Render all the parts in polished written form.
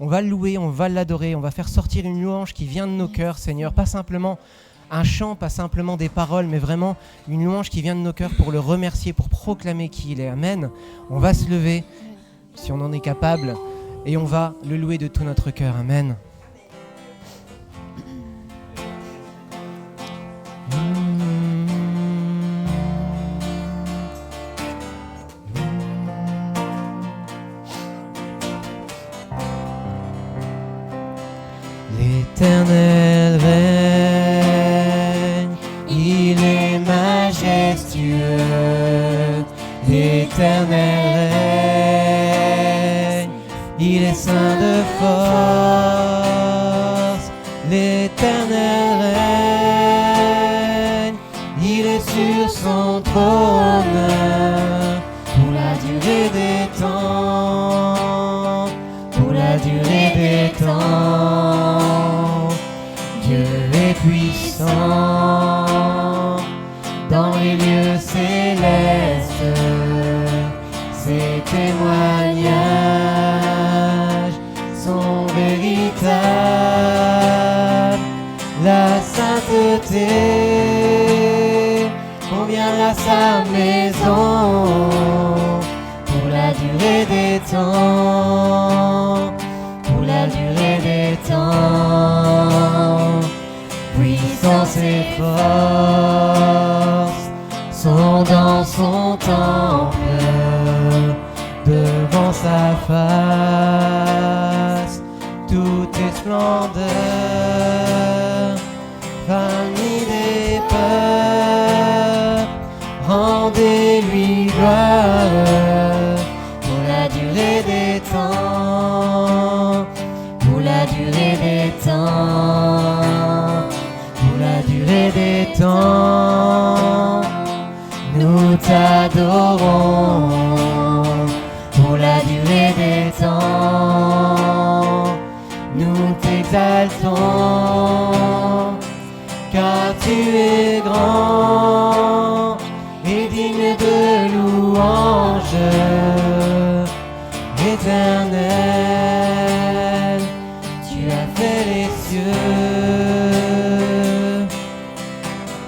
On va le louer, on va l'adorer, on va faire sortir une louange qui vient de nos cœurs, Seigneur. Pas simplement un chant, pas simplement des paroles, mais vraiment une louange qui vient de nos cœurs pour le remercier, pour proclamer qui il est. Amen. On va se lever, si on en est capable, et on va le louer de tout notre cœur. Amen. L'Éternel règne, il est majestueux. L'Éternel règne, il est saint de force. L'Éternel règne, il est sur son trône pour la durée des temps, pour la durée des temps. Dieu est puissant dans les lieux célestes, ses témoignages sont véritables. La sainteté convient à sa maison pour la durée des temps, pour la durée des temps. Puissance et force sont dans son temple, devant sa face, tout est splendeur. Famille des peuples, rendez-lui gloire pour la durée des temps, pour la durée des temps, pour la durée des temps. Nous t'adorons pour la durée des temps. Nous t'exaltons car tu es grand et digne de louange. Éternel, tu as fait les cieux.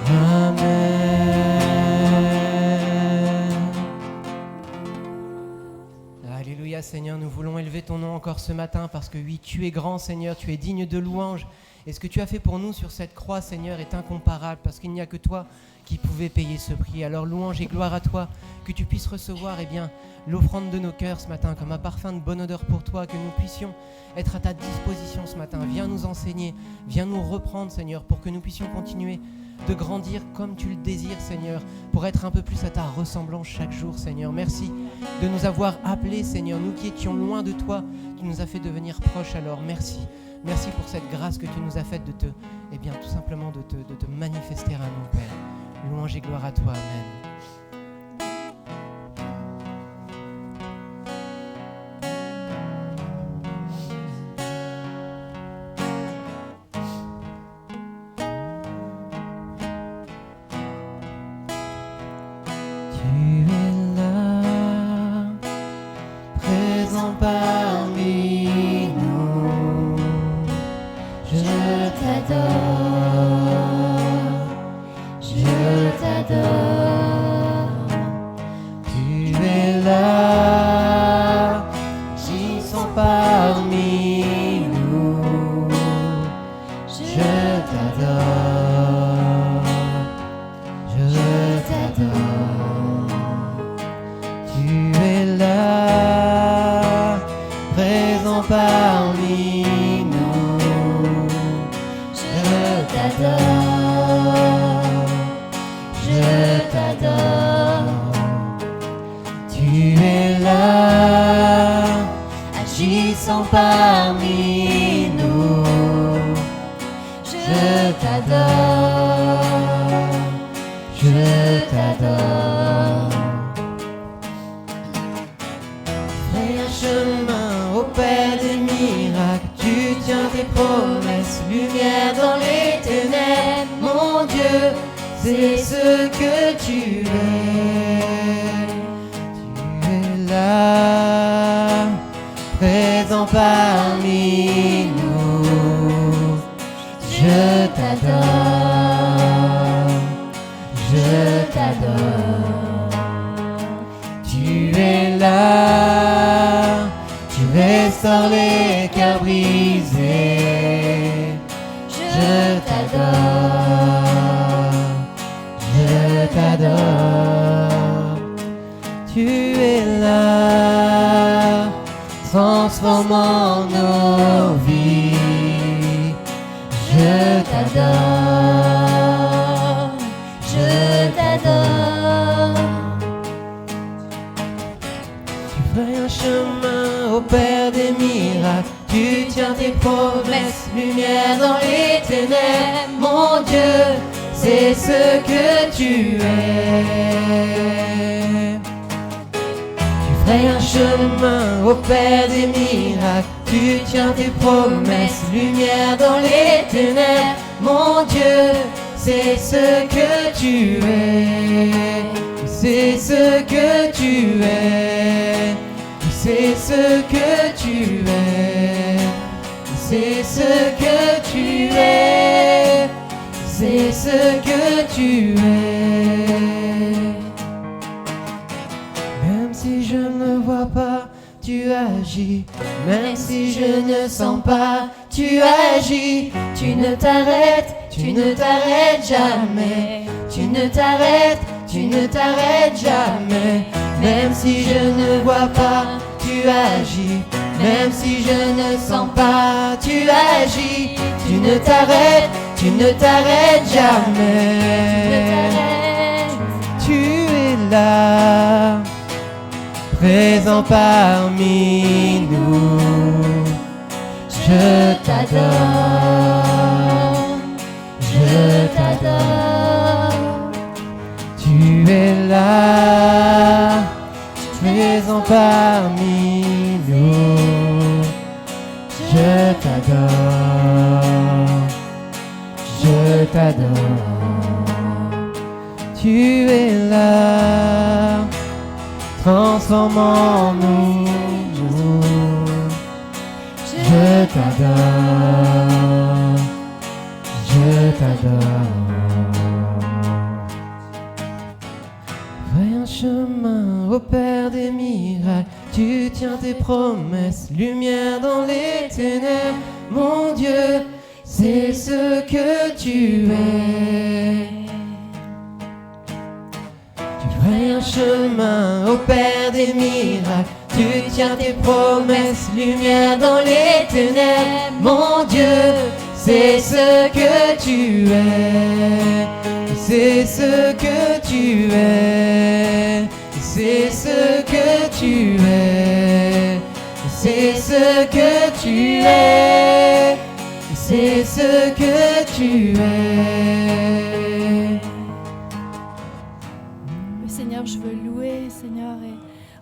Amen. Alléluia Seigneur, nous voulons élever ton nom encore ce matin parce que oui, tu es grand Seigneur, tu es digne de louange. Et ce que tu as fait pour nous sur cette croix, Seigneur, est incomparable parce qu'il n'y a que toi qui pouvais payer ce prix. Alors louange et gloire à toi, que tu puisses recevoir l'offrande de nos cœurs ce matin comme un parfum de bonne odeur pour toi, que nous puissions être à ta disposition ce matin. Viens nous enseigner, viens nous reprendre, Seigneur, pour que nous puissions continuer de grandir comme tu le désires, Seigneur, pour être un peu plus à ta ressemblance chaque jour, Seigneur. Merci de nous avoir appelés, Seigneur, nous qui étions loin de toi, tu nous as fait devenir proches, alors merci. Merci pour cette grâce que tu nous as faite de tout simplement de te manifester à nous, Père. Louange et gloire à toi, Amen. présent parmi nous. Je t'adore, je t'adore. Tu es là, tu restaures les cœurs brisés. Je t'adore, je t'adore. Tu es là, transformant nos vies. Je t'adore, je t'adore. Tu ferais un chemin au Père des miracles. Tu tiens tes promesses, lumière dans les ténèbres. Mon Dieu, c'est ce que tu es. Tu ferais un chemin au Père des miracles. Tu tiens tes promesses, lumière dans les ténèbres. Mon Dieu, c'est ce que tu es. C'est ce que tu es. C'est ce que tu es. C'est ce que tu es. C'est ce que tu es. Même si je ne vois pas, tu agis. Même si je ne sens pas, tu agis. Tu ne t'arrêtes jamais. Tu ne t'arrêtes jamais. Même si je ne vois pas, tu agis. Même si je ne sens pas, tu agis. Tu ne t'arrêtes jamais. Tu es là, présent parmi nous. Je t'adore, je t'adore. Tu es là, présent parmi nous. Je t'adore, je t'adore. Tu es là, transformons-nous. Je t'adore, je t'adore. Fais un chemin au Père des miracles. Tu tiens tes promesses, lumière dans les ténèbres. Mon Dieu, c'est ce que tu es. Tu fais un chemin au Père des miracles. Tu tiens tes promesses, lumière dans les ténèbres. Mon Dieu, c'est ce que tu es. C'est ce que tu es. C'est ce que tu es. C'est ce que tu es. C'est ce que tu es. Seigneur, je veux louer, Seigneur, et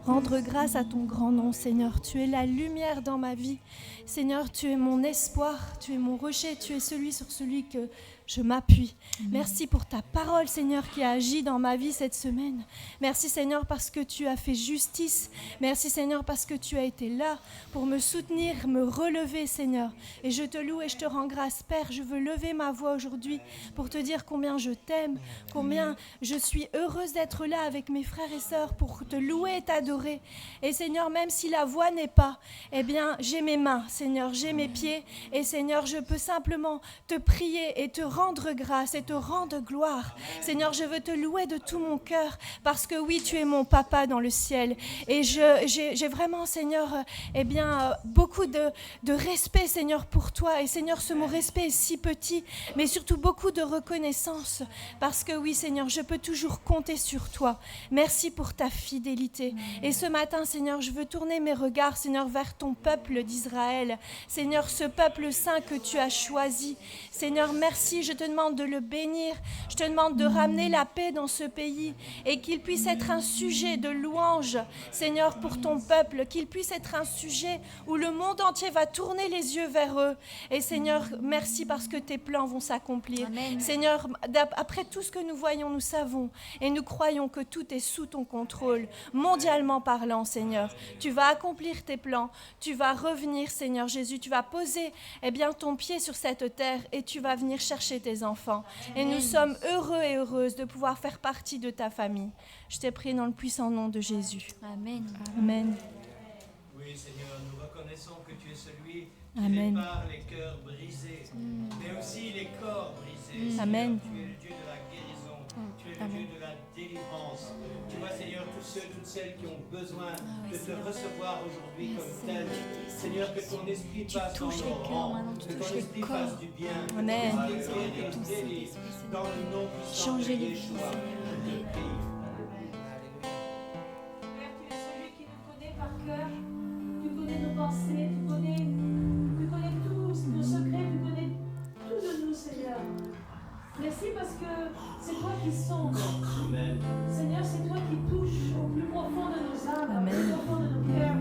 rendre grâce à ton grand nom, Seigneur. Tu es la lumière dans ma vie. Seigneur, tu es mon espoir, tu es mon rocher, tu es celui sur celui que je m'appuie. Merci pour ta parole, Seigneur, qui a agi dans ma vie cette semaine. Merci, Seigneur, parce que tu as fait justice. Merci, Seigneur, parce que tu as été là pour me soutenir, me relever, Seigneur. Et je te loue et je te rends grâce, Père. Je veux lever ma voix aujourd'hui pour te dire combien je t'aime, combien je suis heureuse d'être là avec mes frères et sœurs pour te louer et t'adorer. Et Seigneur, même si la voix n'est pas, eh bien, j'ai mes mains, Seigneur, j'ai mes pieds. Et Seigneur, je peux simplement te prier et te rendre grâce et te rendre gloire. Seigneur, je veux te louer de tout mon cœur parce que oui, tu es mon papa dans le ciel. Et j'ai vraiment, Seigneur, beaucoup de respect, Seigneur, pour toi. Et Seigneur, ce mot respect est si petit, mais surtout beaucoup de reconnaissance parce que oui, Seigneur, je peux toujours compter sur toi. Merci pour ta fidélité. Et ce matin, Seigneur, je veux tourner mes regards, Seigneur, vers ton peuple d'Israël. d'Israël. Seigneur, ce peuple saint que tu as choisi. Seigneur, merci, je te demande de le bénir. Je te demande de ramener la paix dans ce pays et qu'il puisse être un sujet de louange, Seigneur, pour ton peuple, qu'il puisse être un sujet où le monde entier va tourner les yeux vers eux. Et Seigneur, merci parce que tes plans vont s'accomplir. Amen. Seigneur, après tout ce que nous voyons, nous savons et nous croyons que tout est sous ton contrôle, mondialement parlant, Seigneur. Tu vas accomplir tes plans, tu vas revenir, Seigneur Jésus, tu vas poser ton pied sur cette terre et tu vas venir chercher tes enfants. Et nous sommes heureux et heureuses de pouvoir faire partie de ta famille. Je t'ai prié dans le puissant nom de Jésus. Amen. Amen. Oui, Seigneur, nous reconnaissons que tu es celui qui Amen. répare les cœurs brisés, mais aussi les corps brisés. Amen. Seigneur, tu es le Dieu de la guérison, tu es le Dieu de la délivrance. Tu vois, Seigneur, tous ceux, toutes celles qui ont besoin de te recevoir aujourd'hui comme tel. Seigneur, que ton esprit passe dans touches nos les cœurs, rangs, maintenant, tu que ton touches le esprit corps. fasse du bien, Amen. que tu guéris, délivres, dans le nom puissant de Changer les vies, Yeshua, je te prie. Père, tu es celui qui nous connaît par cœur, tu connais nos pensées, tu connais tous nos secrets, tu connais tout de nous, Seigneur. Merci parce que c'est toi qui sondes. Amen. Seigneur, c'est toi qui touches au plus profond de nos âmes, au Amen. plus profond de nos cœurs.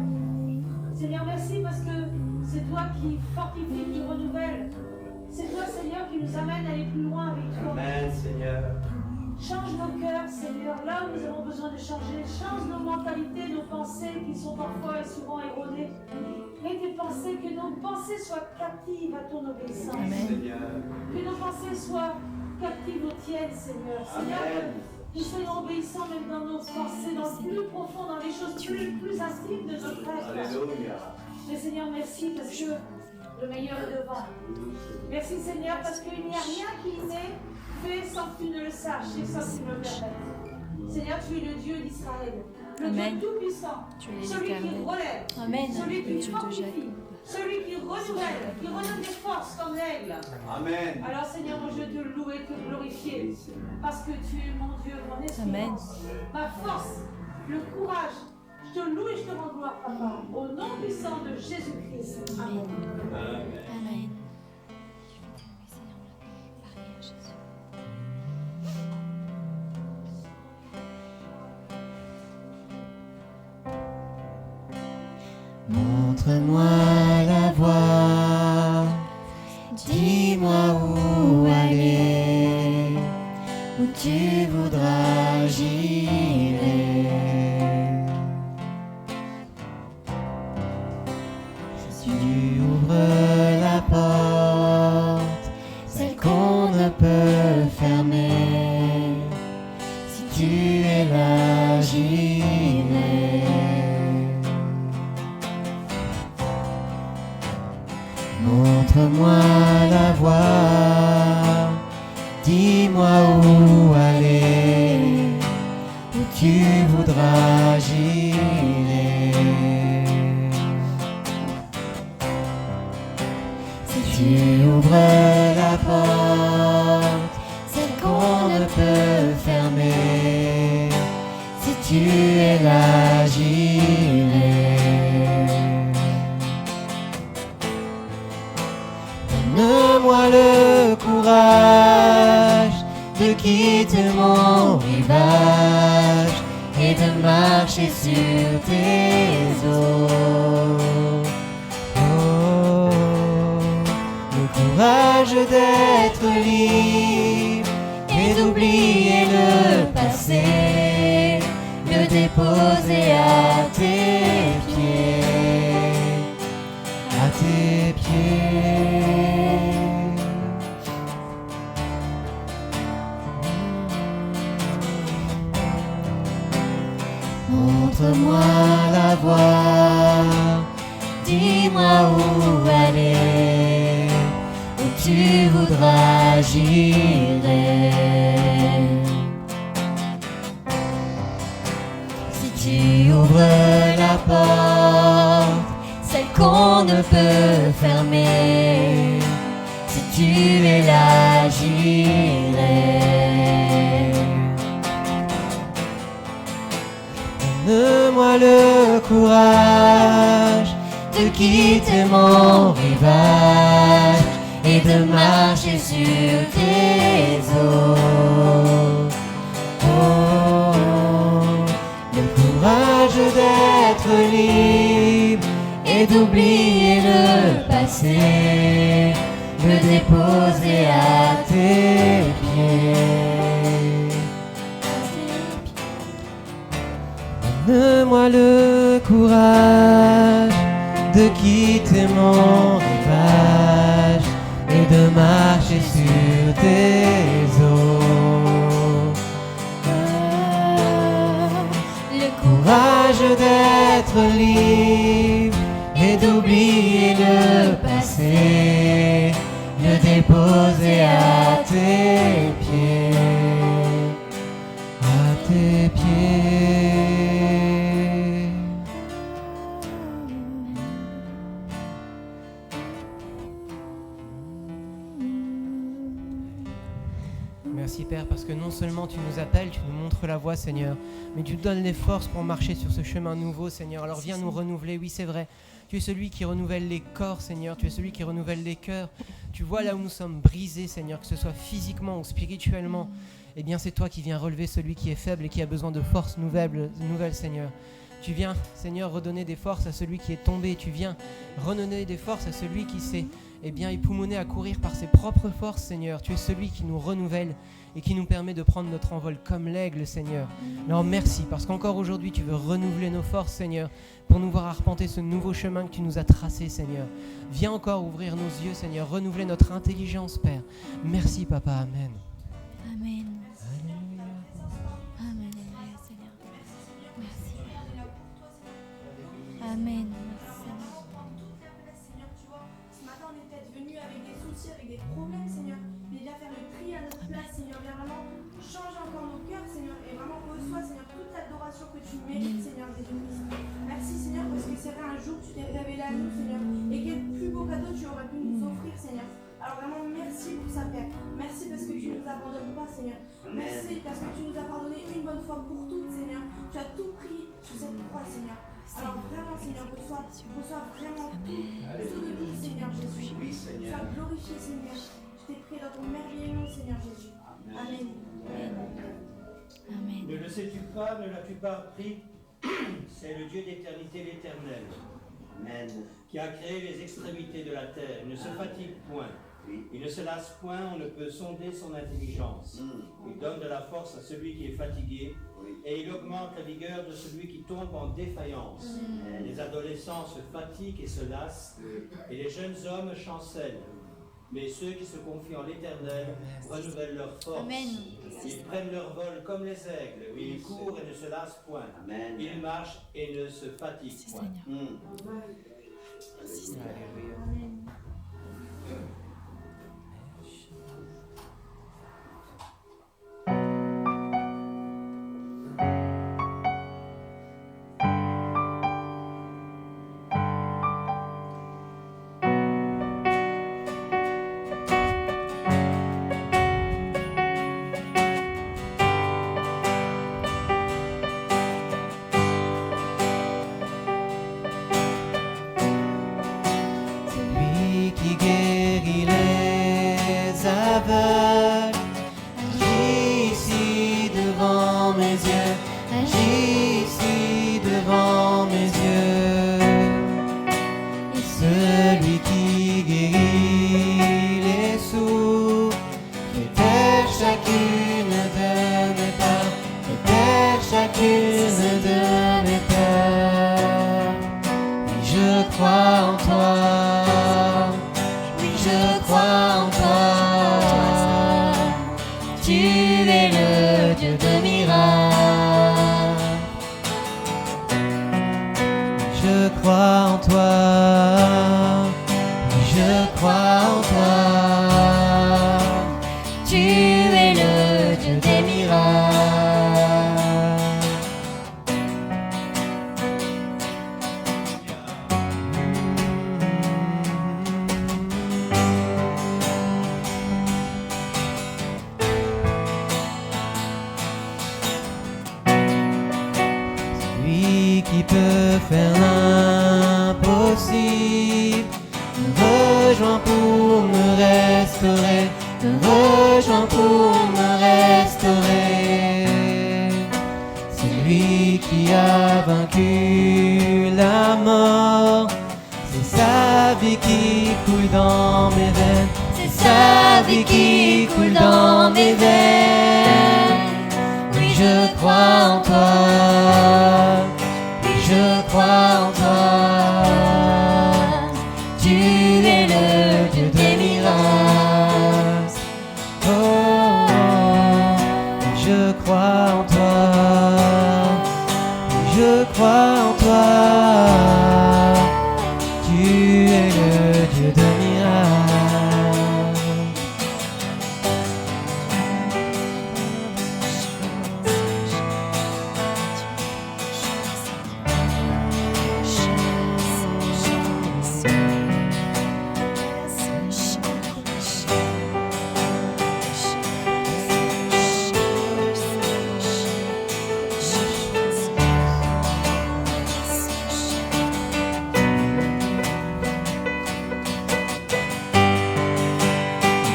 Seigneur, merci parce que c'est toi qui fortifie, qui renouvelle. C'est toi, Seigneur, qui nous amène à aller plus loin avec toi. Amen, Seigneur. Change nos cœurs, Seigneur, là où nous avons besoin de changer. Change nos mentalités, nos pensées qui sont parfois et souvent erronées. Et tes pensées, que nos pensées soient captives à ton obéissance. Amen. Seigneur. Que nos pensées soient captives aux tiennes, Seigneur. Seigneur, Amen. que nous soyons obéissants même dans nos pensées, dans le plus profond, dans les choses plus intimes de notre être. Alléluia. Mais Seigneur, merci parce que le meilleur est devant. Merci Seigneur parce qu'il n'y a rien qui n'est fait sans que tu ne le saches et sans que tu me le permettes. Seigneur, tu es le Dieu d'Israël, le Amen. Dieu tout-puissant, Tu es celui qui l'Éternel. relève, Amen. celui Le qui Dieu de fortifie, Jacob. celui qui renouvelle, qui redonne des forces comme l'aigle. Amen. Alors Seigneur, moi je veux te louer, te glorifier, parce que tu es mon Dieu, mon espérance, ma force, le courage. Je te loue et je te rends gloire, Papa, au nom puissant de Jésus-Christ. Amen. Amen. Montre-moi la voie, dis-moi où aller, où tu voudras j'irai. Si tu ouvres la porte, celle qu'on ne peut fermer, si tu es là, j'irai. Montre-moi la voie, dis-moi où aller, où tu voudras j'irai. Si tu ouvres la porte, celle qu'on ne peut fermer, si tu es là, j'irai. Donne-moi le courage de quitter mon rivage et de marcher sur tes eaux. Oh, le courage d'être libre et d'oublier le passé, le déposer à tes pieds, à tes pieds. Montre-moi la voie, dis-moi où aller, où tu voudras j'irai. Si tu ouvres la porte, celle qu'on ne peut fermer, si tu es là, j'irai. Donne-moi le courage de quitter mon rivage et de marcher sur tes eaux. Oh, le courage d'être libre et d'oublier le passé, le déposer à tes pieds. Donne-moi le courage de quitter mon rivage et de marcher sur tes eaux. Le courage d'être libre et d'oublier le passé, le déposer à tes pieds, à tes pieds. Merci Père, parce que non seulement tu nous appelles, tu nous montres la voie Seigneur, mais tu nous donnes les forces pour marcher sur ce chemin nouveau Seigneur. Alors viens nous renouveler, oui c'est vrai. Tu es celui qui renouvelle les corps, Seigneur. Tu es celui qui renouvelle les cœurs. Tu vois là où nous sommes brisés, Seigneur, que ce soit physiquement ou spirituellement. Eh bien, c'est toi qui viens relever celui qui est faible et qui a besoin de forces nouvelles, Seigneur. Tu viens, Seigneur, redonner des forces à celui qui est tombé. Tu viens redonner des forces à celui qui s'est, époumoné à courir par ses propres forces, Seigneur. Tu es celui qui nous renouvelle et qui nous permet de prendre notre envol comme l'aigle, Seigneur. Alors merci, parce qu'encore aujourd'hui, tu veux renouveler nos forces, Seigneur, pour nous voir arpenter ce nouveau chemin que tu nous as tracé, Seigneur. Viens encore ouvrir nos yeux, Seigneur, renouveler notre intelligence, Père. Merci, Papa. Amen. Amen. Amen, Seigneur. Merci. Amen. Ce matin, on est peut-être venu avec des soucis, avec des problèmes, Seigneur. Mais viens faire le tri à notre place, Seigneur. Viens vraiment changer encore nos cœurs, Seigneur. Et vraiment reçois, Seigneur, toute l'adoration que tu mérites, Seigneur Jésus-Christ. Merci, Seigneur, parce que c'est vrai, un jour, tu t'es révélé à nous, Seigneur. Et quel plus beau cadeau tu aurais pu nous offrir, Seigneur. Alors vraiment, merci pour ça, Père. Merci parce que tu ne nous abandonnes pas, Seigneur. Merci parce que tu nous as pardonné une bonne fois pour toutes, Seigneur. Tu as tout pris sur cette croix, Seigneur. Alors vraiment, Seigneur, reçois vraiment tout de nous, Seigneur Jésus. Oui, Seigneur. Sois glorifié, Seigneur. Je t'ai prié dans ton merveilleux nom, Seigneur Jésus. Amen. Amen. Ne le sais-tu pas, ne l'as-tu pas appris? C'est le Dieu d'éternité, l'Éternel, Amen. qui a créé les extrémités de la terre. Il ne se fatigue point. Il ne se lasse point, on ne peut sonder son intelligence. Il donne de la force à celui qui est fatigué et il augmente la vigueur de celui qui tombe en défaillance. Les adolescents se fatiguent et se lassent et les jeunes hommes chancellent. Mais ceux qui se confient en l'Éternel renouvellent leur force. Amen. Ils prennent leur vol comme les aigles. Ils courent et ne se lassent point. Amen. Ils marchent et ne se fatiguent point. Alléluia. Qui peut faire l'impossible. rejoins pour me restaurer, te rejoins pour me restaurer. C'est lui qui a vaincu la mort, c'est sa vie qui coule dans mes veines, c'est sa vie qui coule dans mes veines. Oui, je crois en toi, oui, je crois en toi. Tu es le Dieu des miracles. Oh, je crois en toi, je crois en toi. Tu es le Dieu de miracles.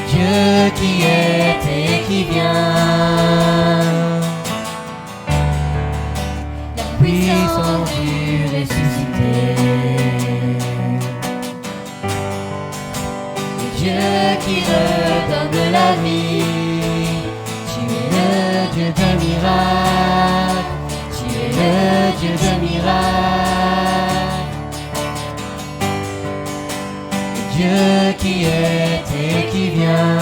Dieu qui est et qui vient, la puissance du ressuscité. Dieu qui redonne la vie, tu es le Dieu de miracles, tu es le Dieu de miracles. Dieu qui est et qui vient,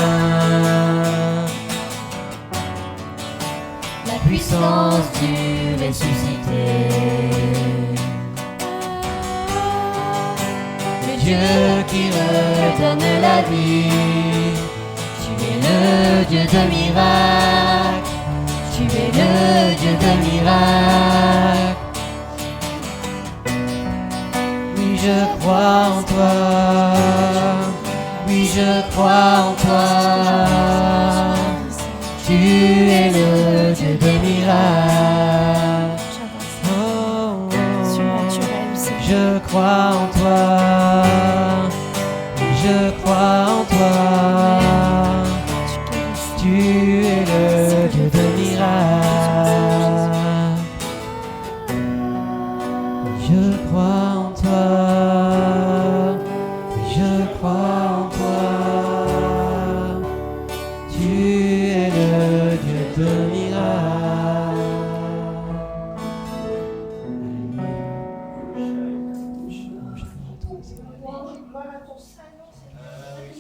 la puissance du ressuscité. Le Dieu qui redonne la vie, tu es le Dieu de miracles, tu es le Dieu de miracles. Oui, je crois en toi, oui, je crois en toi. Tu es le Dieu de miracles. Oh, je crois en toi, je crois en toi. Tu es le Dieu de miracles. Je crois en toi, je crois en toi. Tu es le Dieu de miracles.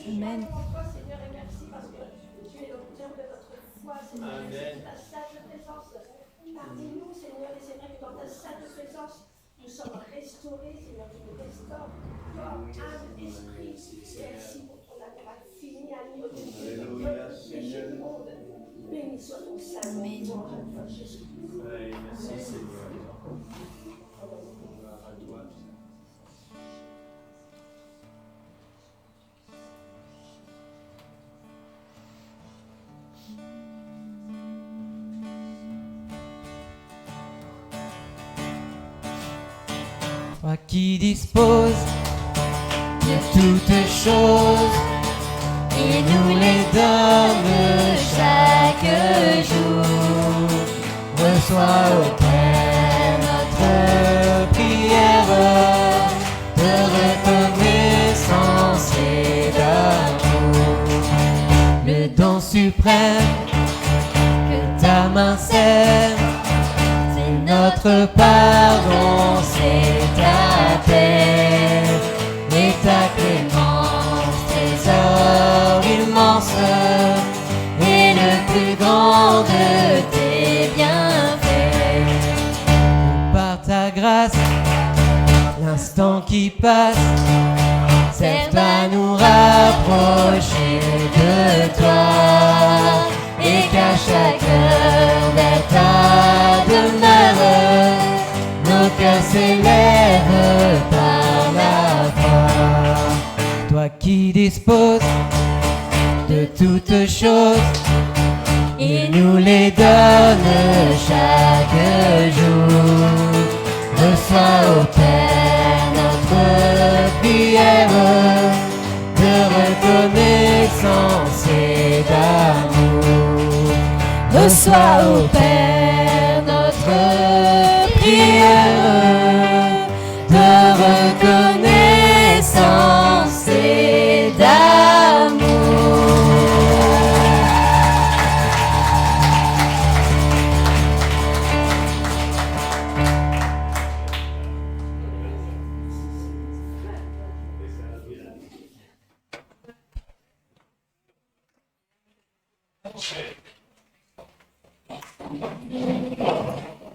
Amen. Seigneur, et merci parce que tu es l'auteur de notre foi, Seigneur. Amen. Ta sainte présence parmi nous, Seigneur, et c'est vrai que dans ta sainte présence, nous sommes restaurés, Seigneur, tu nous restaures, corps, âme, esprit. Merci pour ton amour infini, agneau de Dieu, le péché du monde. Béni soit ton saint nom, louange à toi, Jésus. Merci Seigneur. Gloire à toi. Toi qui disposes de toutes choses et nous les donne chaque jour, reçois au Père notre prière de reconnaissance et d'amour. Le don suprême que ta main sème, c'est notre pardon, c'est ta paix et ta clémence, trésor immense et le plus grand de tes bienfaits. Par ta grâce, l'instant qui passe servent à nous rapprocher de toi, et qu'à chaque heure d'être ta demeure, nos cœurs s'élèvent par la foi. Toi qui disposes de toutes choses et nous les donnes chaque jour, reçois au Père notre prière de soit au Père notre prière de reconnaissance et d'amour.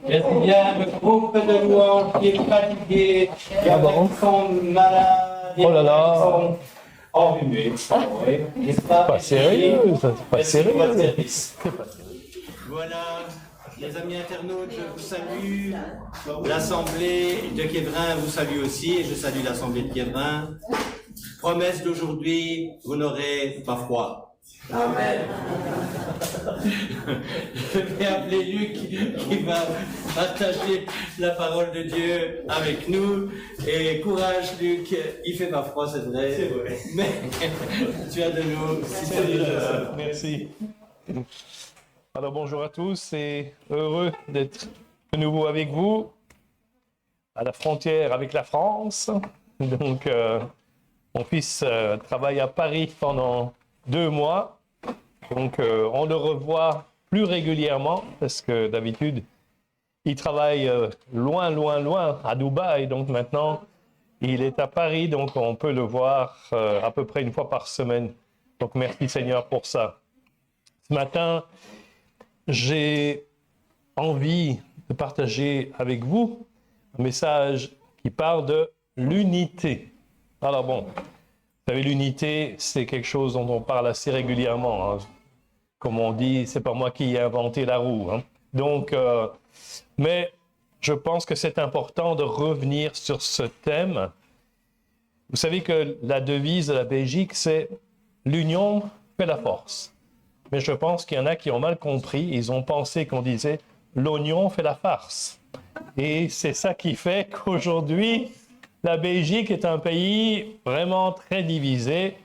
Merci bien, le groupe de louanges qui est fatigué, qui sont malades, Oh là là. qui sont enrhumés. Oui, n'est-ce pas? Pas sérieux, ça, c'est pas Merci sérieux. pour votre service. Voilà, les amis internautes, je vous salue. L'Assemblée de Quévrin vous salue aussi, et je salue l'Assemblée de Quévrin. Promesse d'aujourd'hui, vous n'aurez pas froid. Amen. Je vais appeler Luc qui va partager la parole de Dieu avec nous. Et courage Luc, il fait pas froid, c'est vrai. C'est vrai. Mais tu as de l'eau. Merci. Alors bonjour à tous et heureux d'être de nouveau avec vous à la frontière avec la France. Donc mon fils travaille à Paris pendant 2 mois. Donc on le revoit plus régulièrement parce que d'habitude il travaille loin à Dubaï. Donc maintenant il est à Paris, donc on peut le voir à peu près 1 fois par semaine. Donc merci Seigneur pour ça. Ce matin, j'ai envie de partager avec vous un message qui parle de l'unité. Alors bon, vous savez, l'unité, c'est quelque chose dont on parle assez régulièrement. Hein. Comme on dit, c'est pas moi qui ai inventé la roue. Hein. Donc, mais je pense que c'est important de revenir sur ce thème. Vous savez que la devise de la Belgique, c'est « l'union fait la force ». Mais je pense qu'il y en a qui ont mal compris. Ils ont pensé qu'on disait « l'oignon fait la farce ». Et c'est ça qui fait qu'aujourd'hui, la Belgique est un pays vraiment très divisé.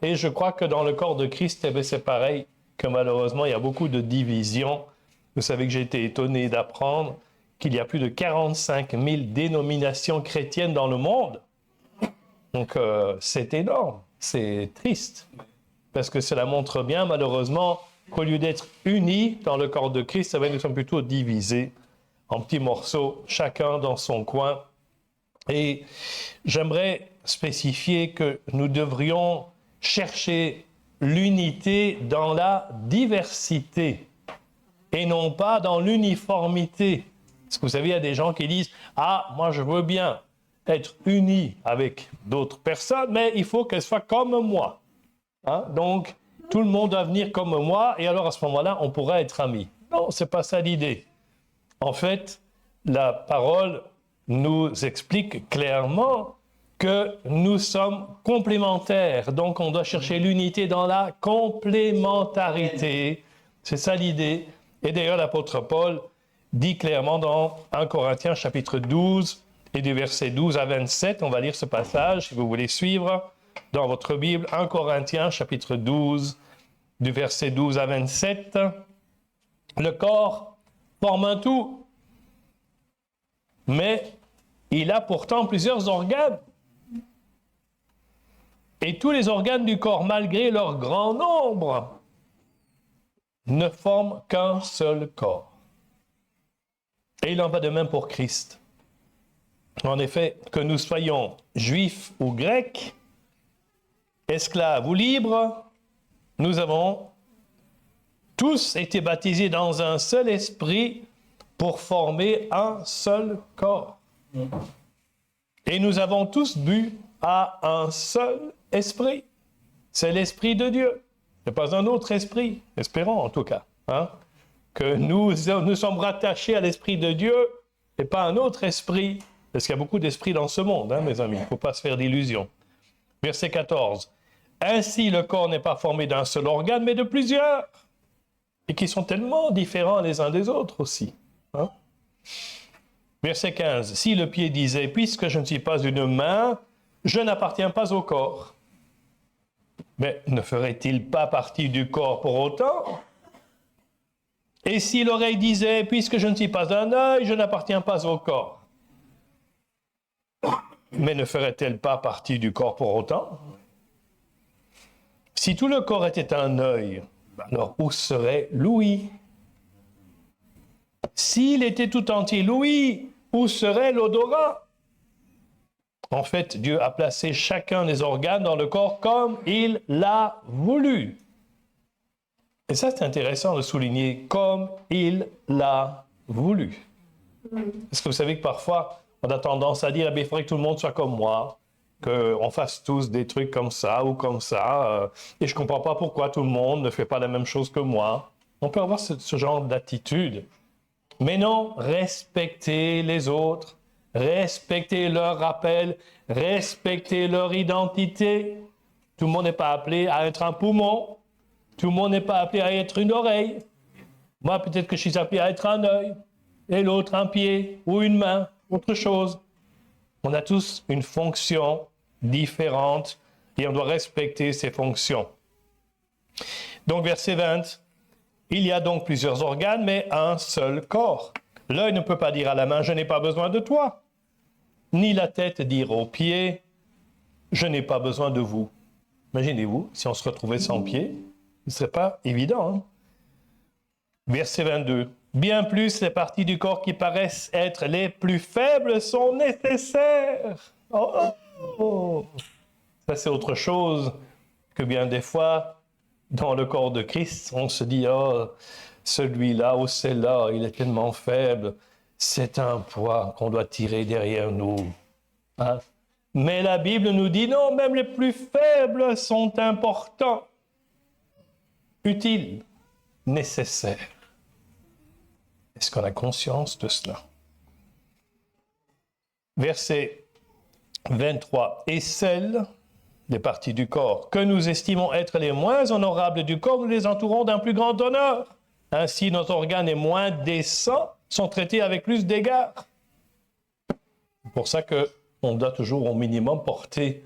Et je crois que dans le corps de Christ, c'est pareil, que malheureusement, il y a beaucoup de divisions. Vous savez que j'ai été étonné d'apprendre qu'il y a plus de 45 000 dénominations chrétiennes dans le monde. Donc, c'est énorme, c'est triste. Parce que cela montre bien, malheureusement, qu'au lieu d'être unis dans le corps de Christ, nous sommes plutôt divisés en petits morceaux, chacun dans son coin. Et j'aimerais spécifier que nous devrions chercher l'unité dans la diversité et non pas dans l'uniformité. Parce que vous savez, il y a des gens qui disent « Ah, moi je veux bien être uni avec d'autres personnes, mais il faut qu'elles soient comme moi. » Hein? Donc, tout le monde doit venir comme moi et alors à ce moment-là, on pourra être amis. Non, ce n'est pas ça l'idée. En fait, la parole nous explique clairement que nous sommes complémentaires. Donc, on doit chercher l'unité dans la complémentarité. C'est ça l'idée. Et d'ailleurs, l'apôtre Paul dit clairement dans 1 Corinthiens chapitre 12 et du verset 12 à 27, on va lire ce passage, si vous voulez suivre, dans votre Bible, 1 Corinthiens chapitre 12, du verset 12 à 27. Le corps forme un tout, mais il a pourtant plusieurs organes. Et tous les organes du corps, malgré leur grand nombre, ne forment qu'un seul corps. Et il en va de même pour Christ. En effet, que nous soyons juifs ou grecs, esclaves ou libres, nous avons tous été baptisés dans un seul esprit pour former un seul corps. Et nous avons tous bu à un seul esprit. C'est l'esprit de Dieu. Ce n'est pas un autre esprit, espérons en tout cas, hein, que nous sommes rattachés à l'esprit de Dieu et pas un autre esprit, parce qu'il y a beaucoup d'esprits dans ce monde, hein, mes amis, il ne faut pas se faire d'illusions. Verset 14. Ainsi, le corps n'est pas formé d'un seul organe, mais de plusieurs, et qui sont tellement différents les uns des autres aussi. Hein? Verset 15. Si le pied disait, puisque je ne suis pas une main, je n'appartiens pas au corps. Mais ne ferait-il pas partie du corps pour autant? Et si l'oreille disait, puisque je ne suis pas un œil, je n'appartiens pas au corps. Mais ne ferait-elle pas partie du corps pour autant? Si tout le corps était un œil, alors où serait l'ouïe? S'il était tout entier l'ouïe, où serait l'odorat? En fait, Dieu a placé chacun des organes dans le corps comme il l'a voulu. Et ça, c'est intéressant de souligner, comme il l'a voulu. Parce que vous savez que parfois, on a tendance à dire, il faudrait que tout le monde soit comme moi, qu'on fasse tous des trucs comme ça ou comme ça, et je ne comprends pas pourquoi tout le monde ne fait pas la même chose que moi. On peut avoir ce genre d'attitude. Mais non, respectez les autres, respectez leur rappel, respectez leur identité. Tout le monde n'est pas appelé à être un poumon. Tout le monde n'est pas appelé à être une oreille. Moi, peut-être que je suis appelé à être un œil, et l'autre un pied ou une main, autre chose. On a tous une fonction différente et on doit respecter ces fonctions. Donc, verset 20. Il y a donc plusieurs organes, mais un seul corps. L'œil ne peut pas dire à la main, je n'ai pas besoin de toi. Ni la tête dire aux pieds, je n'ai pas besoin de vous. Imaginez-vous, si on se retrouvait sans pieds, ce ne serait pas évident. Hein? Verset 22. Bien plus, les parties du corps qui paraissent être les plus faibles sont nécessaires. Ça, c'est autre chose que bien des fois, dans le corps de Christ, on se dit, celui-là ou celle-là, il est tellement faible. C'est un poids qu'on doit tirer derrière nous. Hein? Mais la Bible nous dit, non, même les plus faibles sont importants, utiles, nécessaires. Est-ce qu'on a conscience de cela? Verset 23. Et celles, les parties du corps, que nous estimons être les moins honorables du corps, nous les entourons d'un plus grand honneur. Ainsi, nos organes les moins décents sont traités avec plus d'égard. C'est pour ça qu'on doit toujours au minimum porter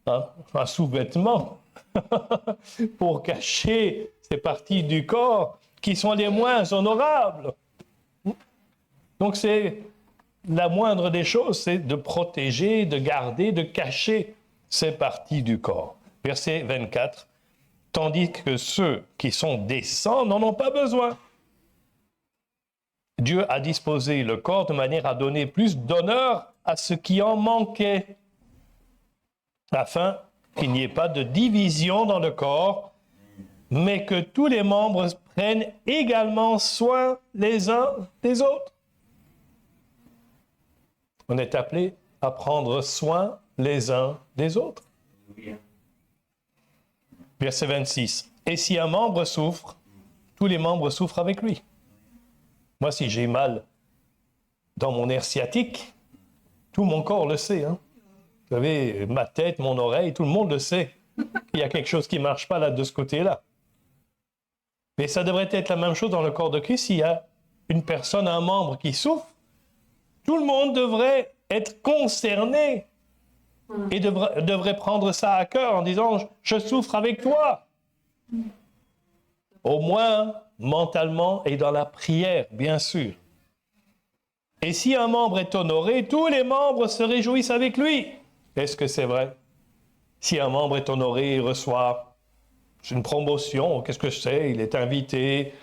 un sous-vêtement pour cacher ces parties du corps qui sont les moins honorables. Donc c'est la moindre des choses, c'est de protéger, de garder, de cacher ces parties du corps. Verset 24. Tandis que ceux qui sont décents n'en ont pas besoin. Dieu a disposé le corps de manière à donner plus d'honneur à ce qui en manquait, afin qu'il n'y ait pas de division dans le corps, mais que tous les membres prennent également soin les uns des autres. On est appelé à prendre soin les uns des autres. Verset 26. Et si un membre souffre, tous les membres souffrent avec lui. Moi, si j'ai mal dans mon nerf sciatique, tout mon corps le sait. Hein? Vous savez, ma tête, mon oreille, tout le monde le sait. Il y a quelque chose qui ne marche pas là de ce côté-là. Mais ça devrait être la même chose dans le corps de Christ. S'il y a une personne, un membre qui souffre, tout le monde devrait être concerné et devrait prendre ça à cœur en disant « Je souffre avec toi ». Au moins mentalement et dans la prière, bien sûr. Et si un membre est honoré, tous les membres se réjouissent avec lui. Est-ce que c'est vrai? Si un membre est honoré, il reçoit une promotion, qu'est-ce que je sais? Il est invité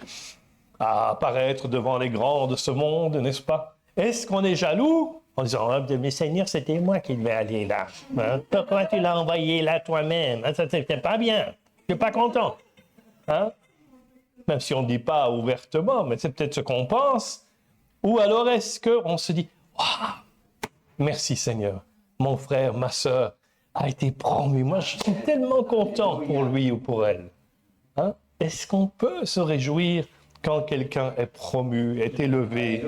à apparaître devant les grands de ce monde, n'est-ce pas? Est-ce qu'on est jaloux en disant « Mais Seigneur, c'était moi qui devais aller là. Hein? Pourquoi tu l'as envoyé là toi-même? Ça, c'était pas bien. Je suis pas content. Hein? » Même si on ne dit pas ouvertement, mais c'est peut-être ce qu'on pense. Ou alors est-ce qu'on se dit « Waouh, merci Seigneur, mon frère, ma sœur a été promu. Moi, je suis tellement content pour lui ou pour elle. Hein? » Est-ce qu'on peut se réjouir quand quelqu'un est promu, est élevé?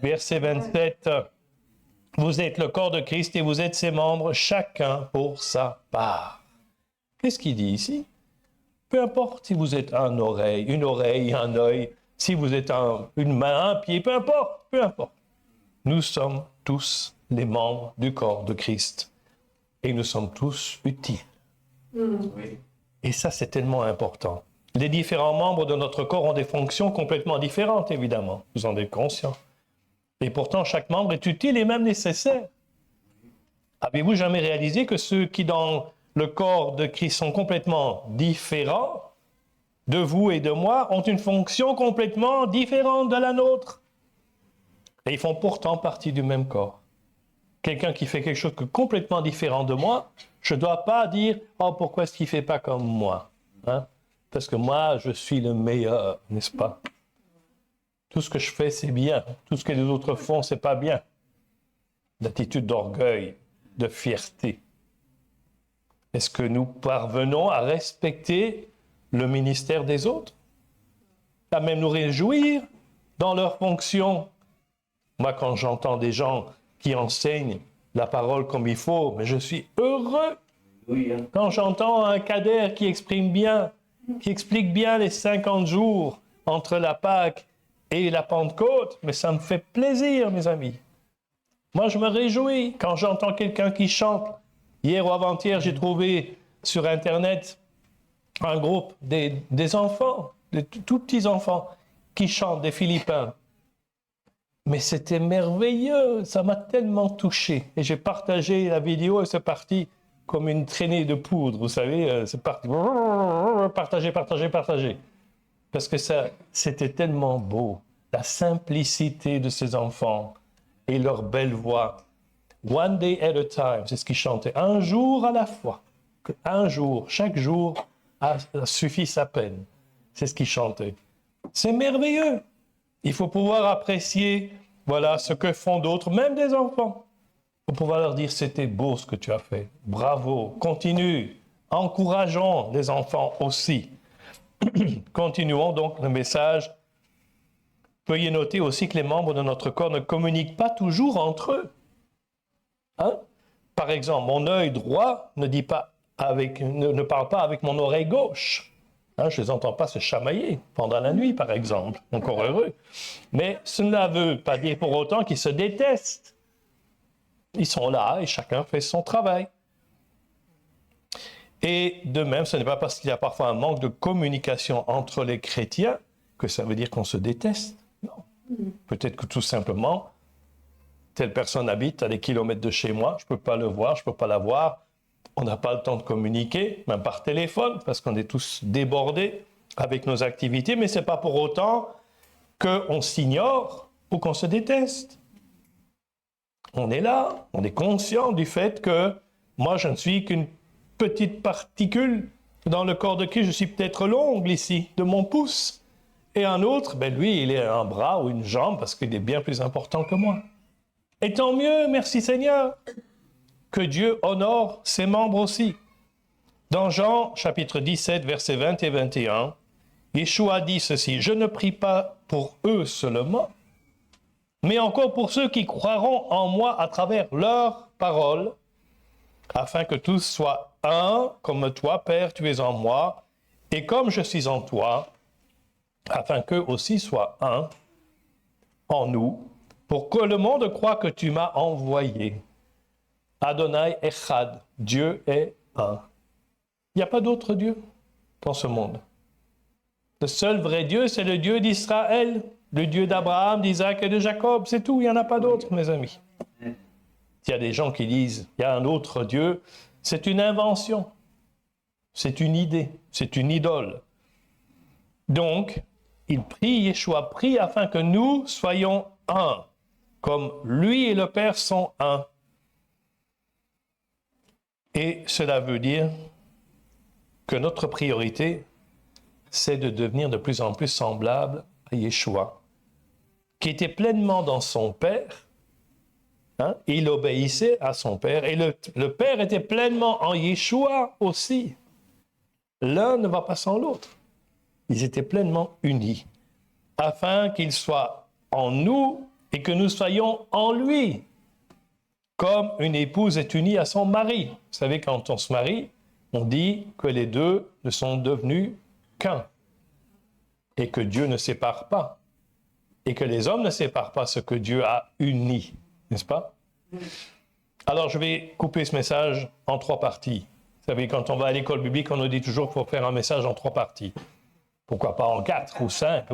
Verset 27. Vous êtes le corps de Christ et vous êtes ses membres, chacun pour sa part. Qu'est-ce qu'il dit ici? Peu importe si vous êtes une oreille, un œil, si vous êtes une main, un pied, peu importe. Nous sommes tous les membres du corps de Christ et nous sommes tous utiles. Et ça, c'est tellement important. Les différents membres de notre corps ont des fonctions complètement différentes, évidemment. Vous en êtes conscients. Et pourtant, chaque membre est utile et même nécessaire. Avez-vous jamais réalisé que ceux qui, dans le corps de Christ, sont complètement différents de vous et de moi, ont une fonction complètement différente de la nôtre? Et ils font pourtant partie du même corps. Quelqu'un qui fait quelque chose de complètement différent de moi, je ne dois pas dire « Oh, pourquoi est-ce qu'il ne fait pas comme moi ?» Parce que moi, je suis le meilleur, n'est-ce pas? Tout ce que je fais, c'est bien. Tout ce que les autres font, c'est pas bien. L'attitude d'orgueil, de fierté. Est-ce que nous parvenons à respecter le ministère des autres? À même nous réjouir dans leurs fonctions? Moi, quand j'entends des gens qui enseignent la parole comme il faut, mais je suis heureux. Oui, hein. Quand j'entends un cadet qui exprime bien, qui explique bien les 50 jours entre la Pâque et la Pentecôte, mais ça me fait plaisir, mes amis. Moi, je me réjouis quand j'entends quelqu'un qui chante. Hier ou avant-hier, j'ai trouvé sur Internet un groupe des enfants, des tout petits enfants, qui chantent, des Philippins. Mais c'était merveilleux, ça m'a tellement touché. Et j'ai partagé la vidéo et c'est parti comme une traînée de poudre, vous savez, c'est parti. Partager. Parce que ça, c'était tellement beau, la simplicité de ces enfants et leur belle voix. One day at a time, c'est ce qu'ils chantaient. Un jour à la fois. Un jour, chaque jour a suffi sa peine. C'est ce qu'ils chantaient. C'est merveilleux. Il faut pouvoir apprécier, voilà, ce que font d'autres, même des enfants. Il faut pouvoir leur dire, c'était beau ce que tu as fait. Bravo, continue. Encourageons les enfants aussi. Continuons donc le message. Veuillez noter aussi que les membres de notre corps ne communiquent pas toujours entre eux. Par exemple, mon œil droit ne parle pas avec mon oreille gauche. Je ne les entends pas se chamailler pendant la nuit, par exemple. Encore heureux. Mais cela ne veut pas dire pour autant qu'ils se détestent. Ils sont là et chacun fait son travail. Et de même, ce n'est pas parce qu'il y a parfois un manque de communication entre les chrétiens que ça veut dire qu'on se déteste. Non. Peut-être que tout simplement, telle personne habite à des kilomètres de chez moi, je ne peux pas le voir, je ne peux pas la voir. On n'a pas le temps de communiquer, même par téléphone, parce qu'on est tous débordés avec nos activités, mais ce n'est pas pour autant qu'on s'ignore ou qu'on se déteste. On est là, on est conscient du fait que moi, je ne suis qu'une petite particule dans le corps de Christ. Je suis peut-être l'ongle ici, de mon pouce. Et un autre, lui, il est un bras ou une jambe parce qu'il est bien plus important que moi. Et tant mieux, merci Seigneur, que Dieu honore ses membres aussi. Dans Jean, chapitre 17, versets 20 et 21, Yeshua dit ceci, « Je ne prie pas pour eux seulement, mais encore pour ceux qui croiront en moi à travers leurs paroles, afin que tous soient un, comme toi, Père, tu es en moi, et comme je suis en toi, afin qu'eux aussi soient un en nous, pour que le monde croie que tu m'as envoyé. Adonai Echad, Dieu est un. Il n'y a pas d'autre Dieu dans ce monde. Le seul vrai Dieu, c'est le Dieu d'Israël, le Dieu d'Abraham, d'Isaac et de Jacob. C'est tout, il n'y en a pas d'autre, mes amis. Il y a des gens qui disent, il y a un autre Dieu, c'est une invention, c'est une idée, c'est une idole. Donc, il prie, Yeshua prie afin que nous soyons un, comme lui et le Père sont un. Et cela veut dire que notre priorité, c'est de devenir de plus en plus semblable à Yeshua, qui était pleinement dans son Père. Il obéissait à son Père. Et le Père était pleinement en Yeshua aussi. L'un ne va pas sans l'autre. Ils étaient pleinement unis, afin qu'il soit en nous et que nous soyons en lui, comme une épouse est unie à son mari. Vous savez, quand on se marie, on dit que les deux ne sont devenus qu'un, et que Dieu ne sépare pas, et que les hommes ne séparent pas ce que Dieu a uni, n'est-ce pas? Alors, je vais couper ce message en 3 parties. Vous savez, quand on va à l'école biblique, on nous dit toujours qu'il faut faire un message en 3 parties. Pourquoi pas en 4 ou 5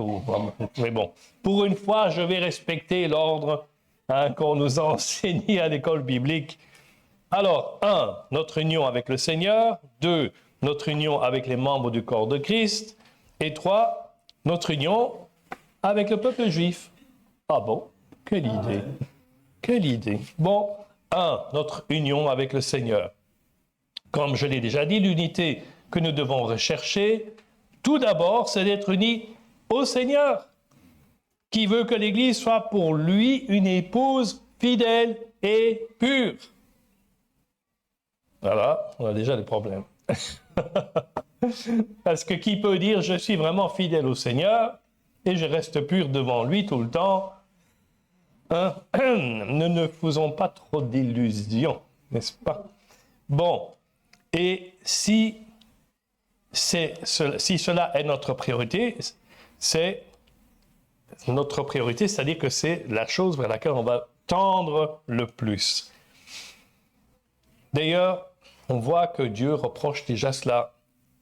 mais bon, pour une fois, je vais respecter l'ordre qu'on nous a enseigné à l'école biblique. Alors, 1, notre union avec le Seigneur. 2, notre union avec les membres du corps de Christ. Et 3, notre union avec le peuple juif. Ah bon? Quelle idée! Quelle idée! Bon, 1, notre union avec le Seigneur. Comme je l'ai déjà dit, l'unité que nous devons rechercher, tout d'abord, c'est d'être unis au Seigneur, qui veut que l'Église soit pour lui une épouse fidèle et pure. Voilà, on a déjà des problèmes. Parce que qui peut dire « je suis vraiment fidèle au Seigneur et je reste pur devant lui tout le temps » hein? Nous ne faisons pas trop d'illusions, n'est-ce pas? Bon, et si cela est notre priorité, c'est-à-dire que c'est la chose vers laquelle on va tendre le plus. D'ailleurs, on voit que Dieu reproche déjà cela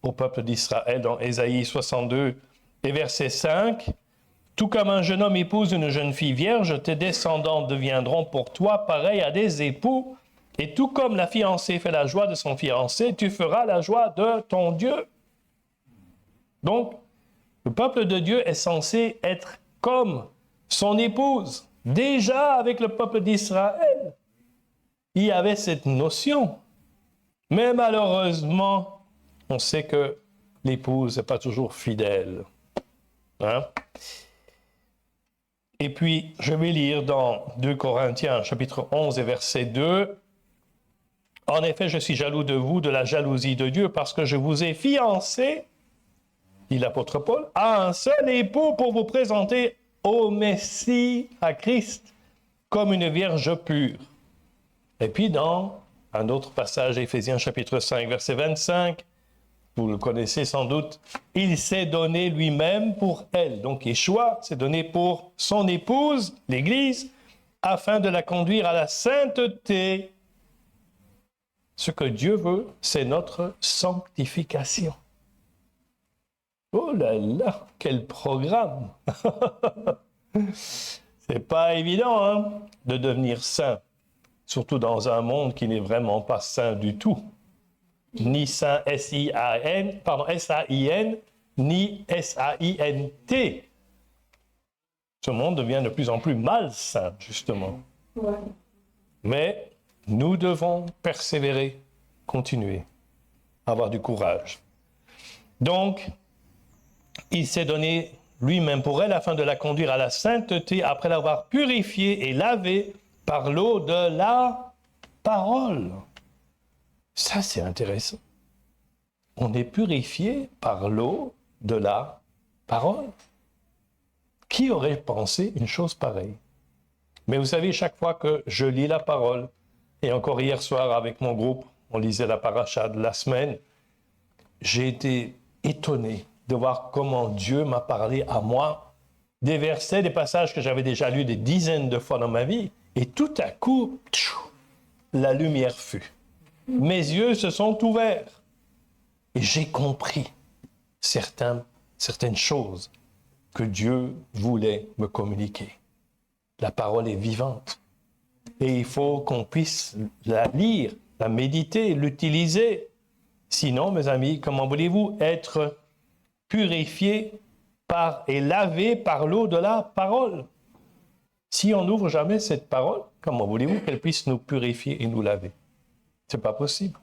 au peuple d'Israël dans Ésaïe 62 et verset 5. « Tout comme un jeune homme épouse une jeune fille vierge, tes descendants deviendront pour toi pareils à des époux, et tout comme la fiancée fait la joie de son fiancé, tu feras la joie de ton Dieu. » Donc, le peuple de Dieu est censé être comme son épouse. Déjà avec le peuple d'Israël, il y avait cette notion. Mais malheureusement, on sait que l'épouse n'est pas toujours fidèle. Hein? Et puis, je vais lire dans 2 Corinthiens, chapitre 11 et verset 2. « En effet, je suis jaloux de vous, de la jalousie de Dieu, parce que je vous ai fiancé, dit l'apôtre Paul, à un seul époux pour vous présenter au Messie, à Christ, comme une vierge pure. » Et puis dans un autre passage, Éphésiens chapitre 5, verset 25, vous le connaissez sans doute, « Il s'est donné lui-même pour elle. » Donc Yeshua s'est donné pour son épouse, l'Église, afin de la conduire à la sainteté. Ce que Dieu veut, c'est notre sanctification. Oh là là, quel programme! C'est pas évident hein, de devenir saint, surtout dans un monde qui n'est vraiment pas saint du tout. Ni saint S-I-A-N, ni S-A-I-N-T. Ce monde devient de plus en plus malsain, justement. Ouais. Mais nous devons persévérer, continuer, avoir du courage. Donc, il s'est donné lui-même pour elle afin de la conduire à la sainteté après l'avoir purifiée et lavée par l'eau de la parole. Ça, c'est intéressant. On est purifié par l'eau de la parole. Qui aurait pensé une chose pareille? Mais vous savez, chaque fois que je lis la parole, et encore hier soir avec mon groupe, on lisait la paracha de la semaine, j'ai été étonné de voir comment Dieu m'a parlé à moi, des versets, des passages que j'avais déjà lus des dizaines de fois dans ma vie, et tout à coup, la lumière fut. Mes yeux se sont ouverts et j'ai compris certaines choses que Dieu voulait me communiquer. La parole est vivante et il faut qu'on puisse la lire, la méditer, l'utiliser. Sinon, mes amis, comment voulez-vous être purifié et lavé par l'eau de la parole? Si on n'ouvre jamais cette parole, comment voulez-vous qu'elle puisse nous purifier et nous laver? C'est pas possible.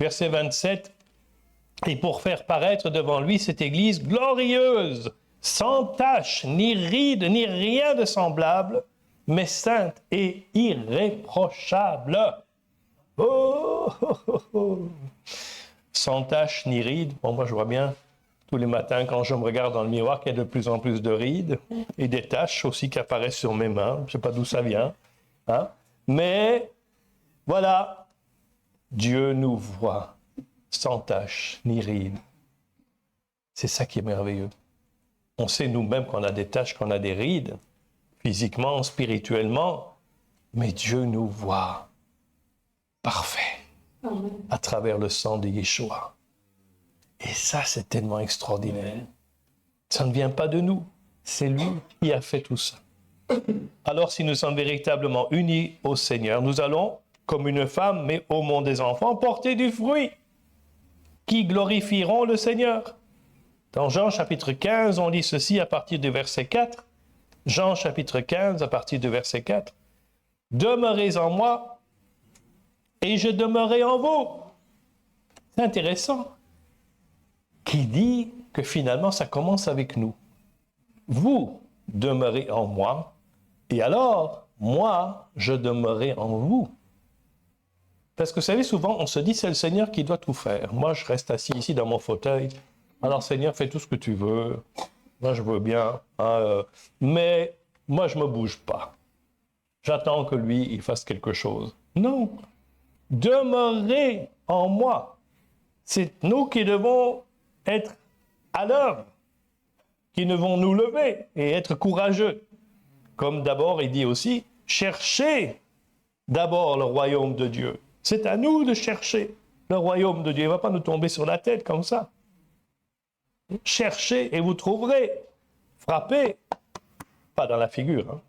Verset 27, « Et pour faire paraître devant lui cette Église glorieuse, sans tache, ni ride, ni rien de semblable, mais sainte et irréprochable. » Oh, oh, oh, oh. Sans tache ni ride. Bon, moi je vois bien tous les matins quand je me regarde dans le miroir qu'il y a de plus en plus de rides et des taches aussi qui apparaissent sur mes mains. Je ne sais pas d'où ça vient. Hein? Mais voilà. Dieu nous voit sans tache ni ride. C'est ça qui est merveilleux. On sait nous-mêmes qu'on a des taches, qu'on a des rides, physiquement, spirituellement, mais Dieu nous voit parfait à travers le sang de Yeshua. Et ça, c'est tellement extraordinaire. Ça ne vient pas de nous. C'est lui qui a fait tout ça. Alors, si nous sommes véritablement unis au Seigneur, nous allons, comme une femme, mais au monde des enfants, porter du fruit qui glorifieront le Seigneur. Dans Jean chapitre 15, on lit ceci à partir du verset 4. Jean chapitre 15, à partir du verset 4. « Demeurez en moi, et je demeurerai en vous. » C'est intéressant. Qui dit que finalement, ça commence avec nous. Vous demeurez en moi, et alors, moi, je demeurerai en vous. Parce que vous savez, souvent, on se dit, c'est le Seigneur qui doit tout faire. Moi, je reste assis ici dans mon fauteuil. Alors, Seigneur, fais tout ce que tu veux. Moi, je veux bien. Mais moi, je ne me bouge pas. J'attends que lui, il fasse quelque chose. Non. Demeurez en moi. C'est nous qui devons être à l'œuvre, qui devons nous lever et être courageux. Comme d'abord, il dit aussi, cherchez d'abord le royaume de Dieu. C'est à nous de chercher le royaume de Dieu. Il ne va pas nous tomber sur la tête comme ça. Cherchez et vous trouverez. Frappez, pas dans la figure, hein.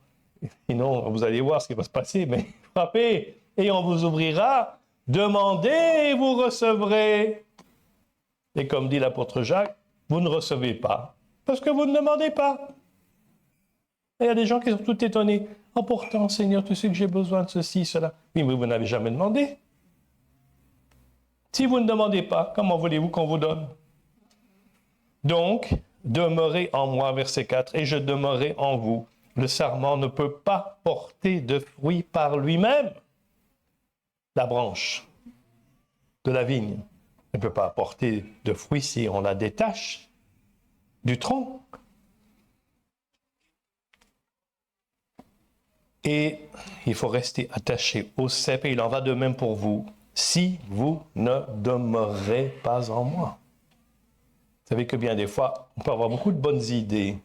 Sinon vous allez voir ce qui va se passer, mais frappez et on vous ouvrira. Demandez et vous recevrez. Et comme dit l'apôtre Jacques, vous ne recevez pas parce que vous ne demandez pas. Et il y a des gens qui sont tout étonnés. Oh, pourtant, Seigneur, tu sais que j'ai besoin de ceci, cela. Oui, mais vous n'avez jamais demandé. Si vous ne demandez pas, comment voulez-vous qu'on vous donne? Donc, demeurez en moi, verset 4, et je demeurerai en vous. Le sarment ne peut pas porter de fruits par lui-même. La branche de la vigne ne peut pas porter de fruits si on la détache du tronc. Et il faut rester attaché au cep, et il en va de même pour vous, si vous ne demeurez pas en moi. Vous savez que bien des fois, on peut avoir beaucoup de bonnes idées.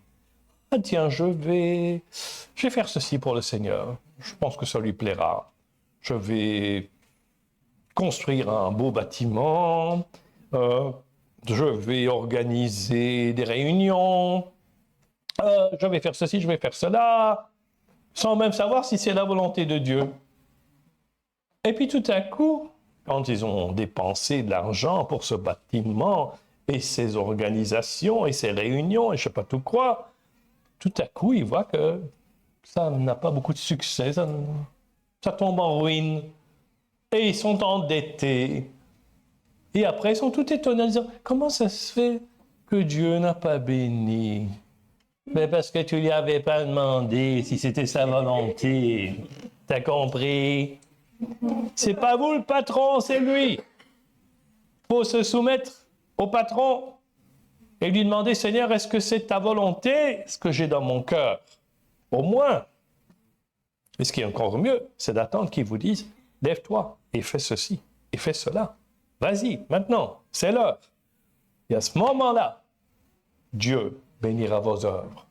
Ah tiens, je vais faire ceci pour le Seigneur. Je pense que ça lui plaira. Je vais construire un beau bâtiment. Je vais organiser des réunions. Je vais faire ceci, je vais faire cela. Sans même savoir si c'est la volonté de Dieu. Et puis tout à coup, quand ils ont dépensé de l'argent pour ce bâtiment et ces organisations et ces réunions et je ne sais pas tout quoi, tout à coup, ils voient que ça n'a pas beaucoup de succès, ça tombe en ruine. Et ils sont endettés. Et après, ils sont tout étonnés en disant, comment ça se fait que Dieu n'a pas béni? Mais parce que tu lui avais pas demandé si c'était sa volonté. T'as compris? C'est pas vous le patron, c'est lui. Faut se soumettre au patron et lui demander, Seigneur, est-ce que c'est ta volonté, ce que j'ai dans mon cœur? Au moins. Et ce qui est encore mieux, c'est d'attendre qu'il vous dise, lève-toi et fais ceci et fais cela. Vas-y, maintenant, c'est l'heure. Et à ce moment-là, Dieu bénira vos œuvres.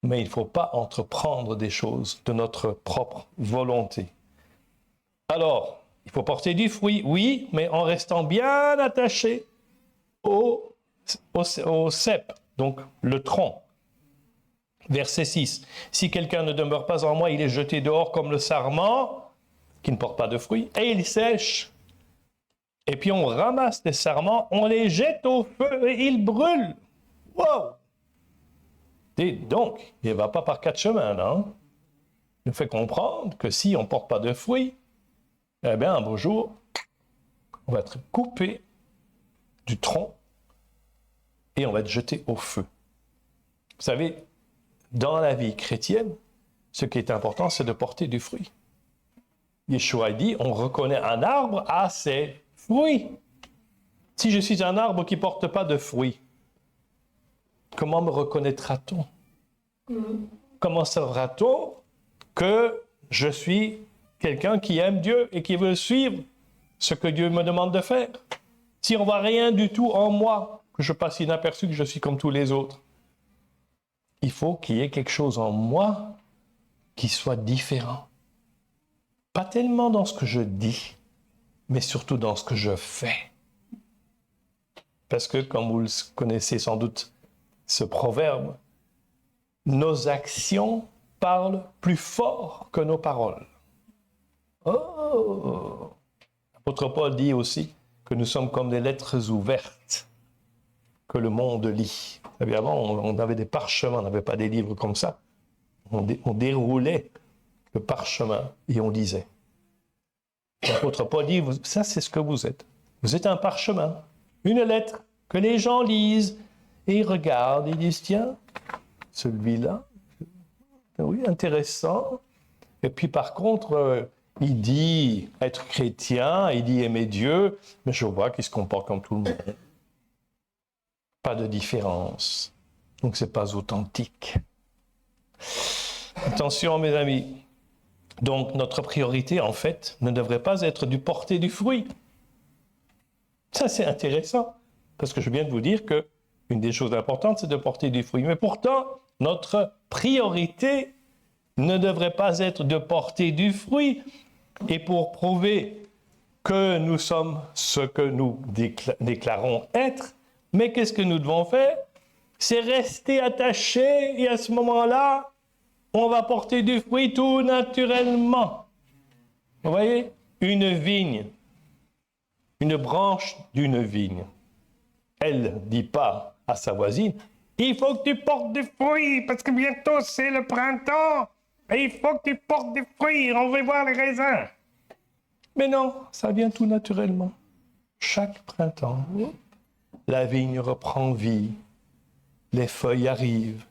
Mais il ne faut pas entreprendre des choses de notre propre volonté. Alors, il faut porter du fruit, oui, mais en restant bien attaché au cep, donc le tronc. Verset 6. Si quelqu'un ne demeure pas en moi, il est jeté dehors comme le sarment, qui ne porte pas de fruits, et il sèche. Et puis on ramasse les sarments, on les jette au feu et ils brûlent. Wow! Et donc, il ne va pas par quatre chemins, là. Hein? Il nous fait comprendre que si on ne porte pas de fruits, eh bien, un beau jour, on va être coupé du tronc et on va être jeté au feu. Vous savez, dans la vie chrétienne, ce qui est important, c'est de porter du fruit. Yeshua dit, on reconnaît un arbre à ses fruits. Si je suis un arbre qui ne porte pas de fruits, comment me reconnaîtra-t-on? Comment saura-t-on que je suis quelqu'un qui aime Dieu et qui veut suivre ce que Dieu me demande de faire? Si on ne voit rien du tout en moi, que je passe inaperçu, que je suis comme tous les autres, il faut qu'il y ait quelque chose en moi qui soit différent. Pas tellement dans ce que je dis, mais surtout dans ce que je fais. Parce que, comme vous le connaissez sans doute, ce proverbe, nos actions parlent plus fort que nos paroles. Oh! L'apôtre Paul dit aussi que nous sommes comme des lettres ouvertes que le monde lit. Vous savez, avant, on avait des parchemins, on n'avait pas des livres comme ça. On déroulait le parchemin et on lisait. L'apôtre Paul dit, ça c'est ce que vous êtes. Vous êtes un parchemin, une lettre que les gens lisent et ils regardent et ils disent, tiens, celui-là, oui, intéressant. Et puis par contre, il dit être chrétien, il dit aimer Dieu, mais je vois qu'il se comporte comme tout le monde. Pas de différence. Donc c'est pas authentique. Attention mes amis. Donc notre priorité en fait ne devrait pas être de porter du fruit. Ça c'est intéressant, parce que je viens de vous dire que une des choses importantes c'est de porter du fruit. Mais pourtant, notre priorité ne devrait pas être de porter du fruit. Et pour prouver que nous sommes ce que nous déclarons être, mais qu'est-ce que nous devons faire? C'est rester attachés et à ce moment-là, on va porter du fruit tout naturellement. Vous voyez? Une vigne, une branche d'une vigne, elle ne dit pas à sa voisine, il faut que tu portes du fruit parce que bientôt c'est le printemps. Et il faut que tu portes des fruits, on veut voir les raisins. Mais non, ça vient tout naturellement. Chaque printemps, la vigne reprend vie, les feuilles arrivent,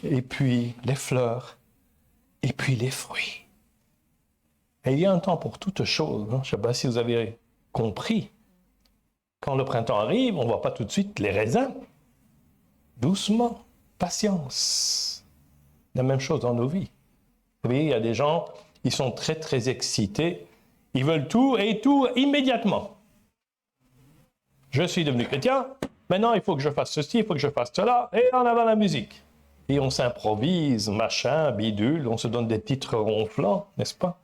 et puis les fleurs, et puis les fruits. Et il y a un temps pour toutes choses. Je ne sais pas si vous avez compris. Quand le printemps arrive, on ne voit pas tout de suite les raisins. Doucement, patience. La même chose dans nos vies. Vous voyez, il y a des gens, ils sont très, très excités. Ils veulent tout et tout immédiatement. Je suis devenu chrétien, maintenant il faut que je fasse ceci, il faut que je fasse cela, et en avant la musique. Et on s'improvise, machin, bidule, on se donne des titres ronflants, n'est-ce pas?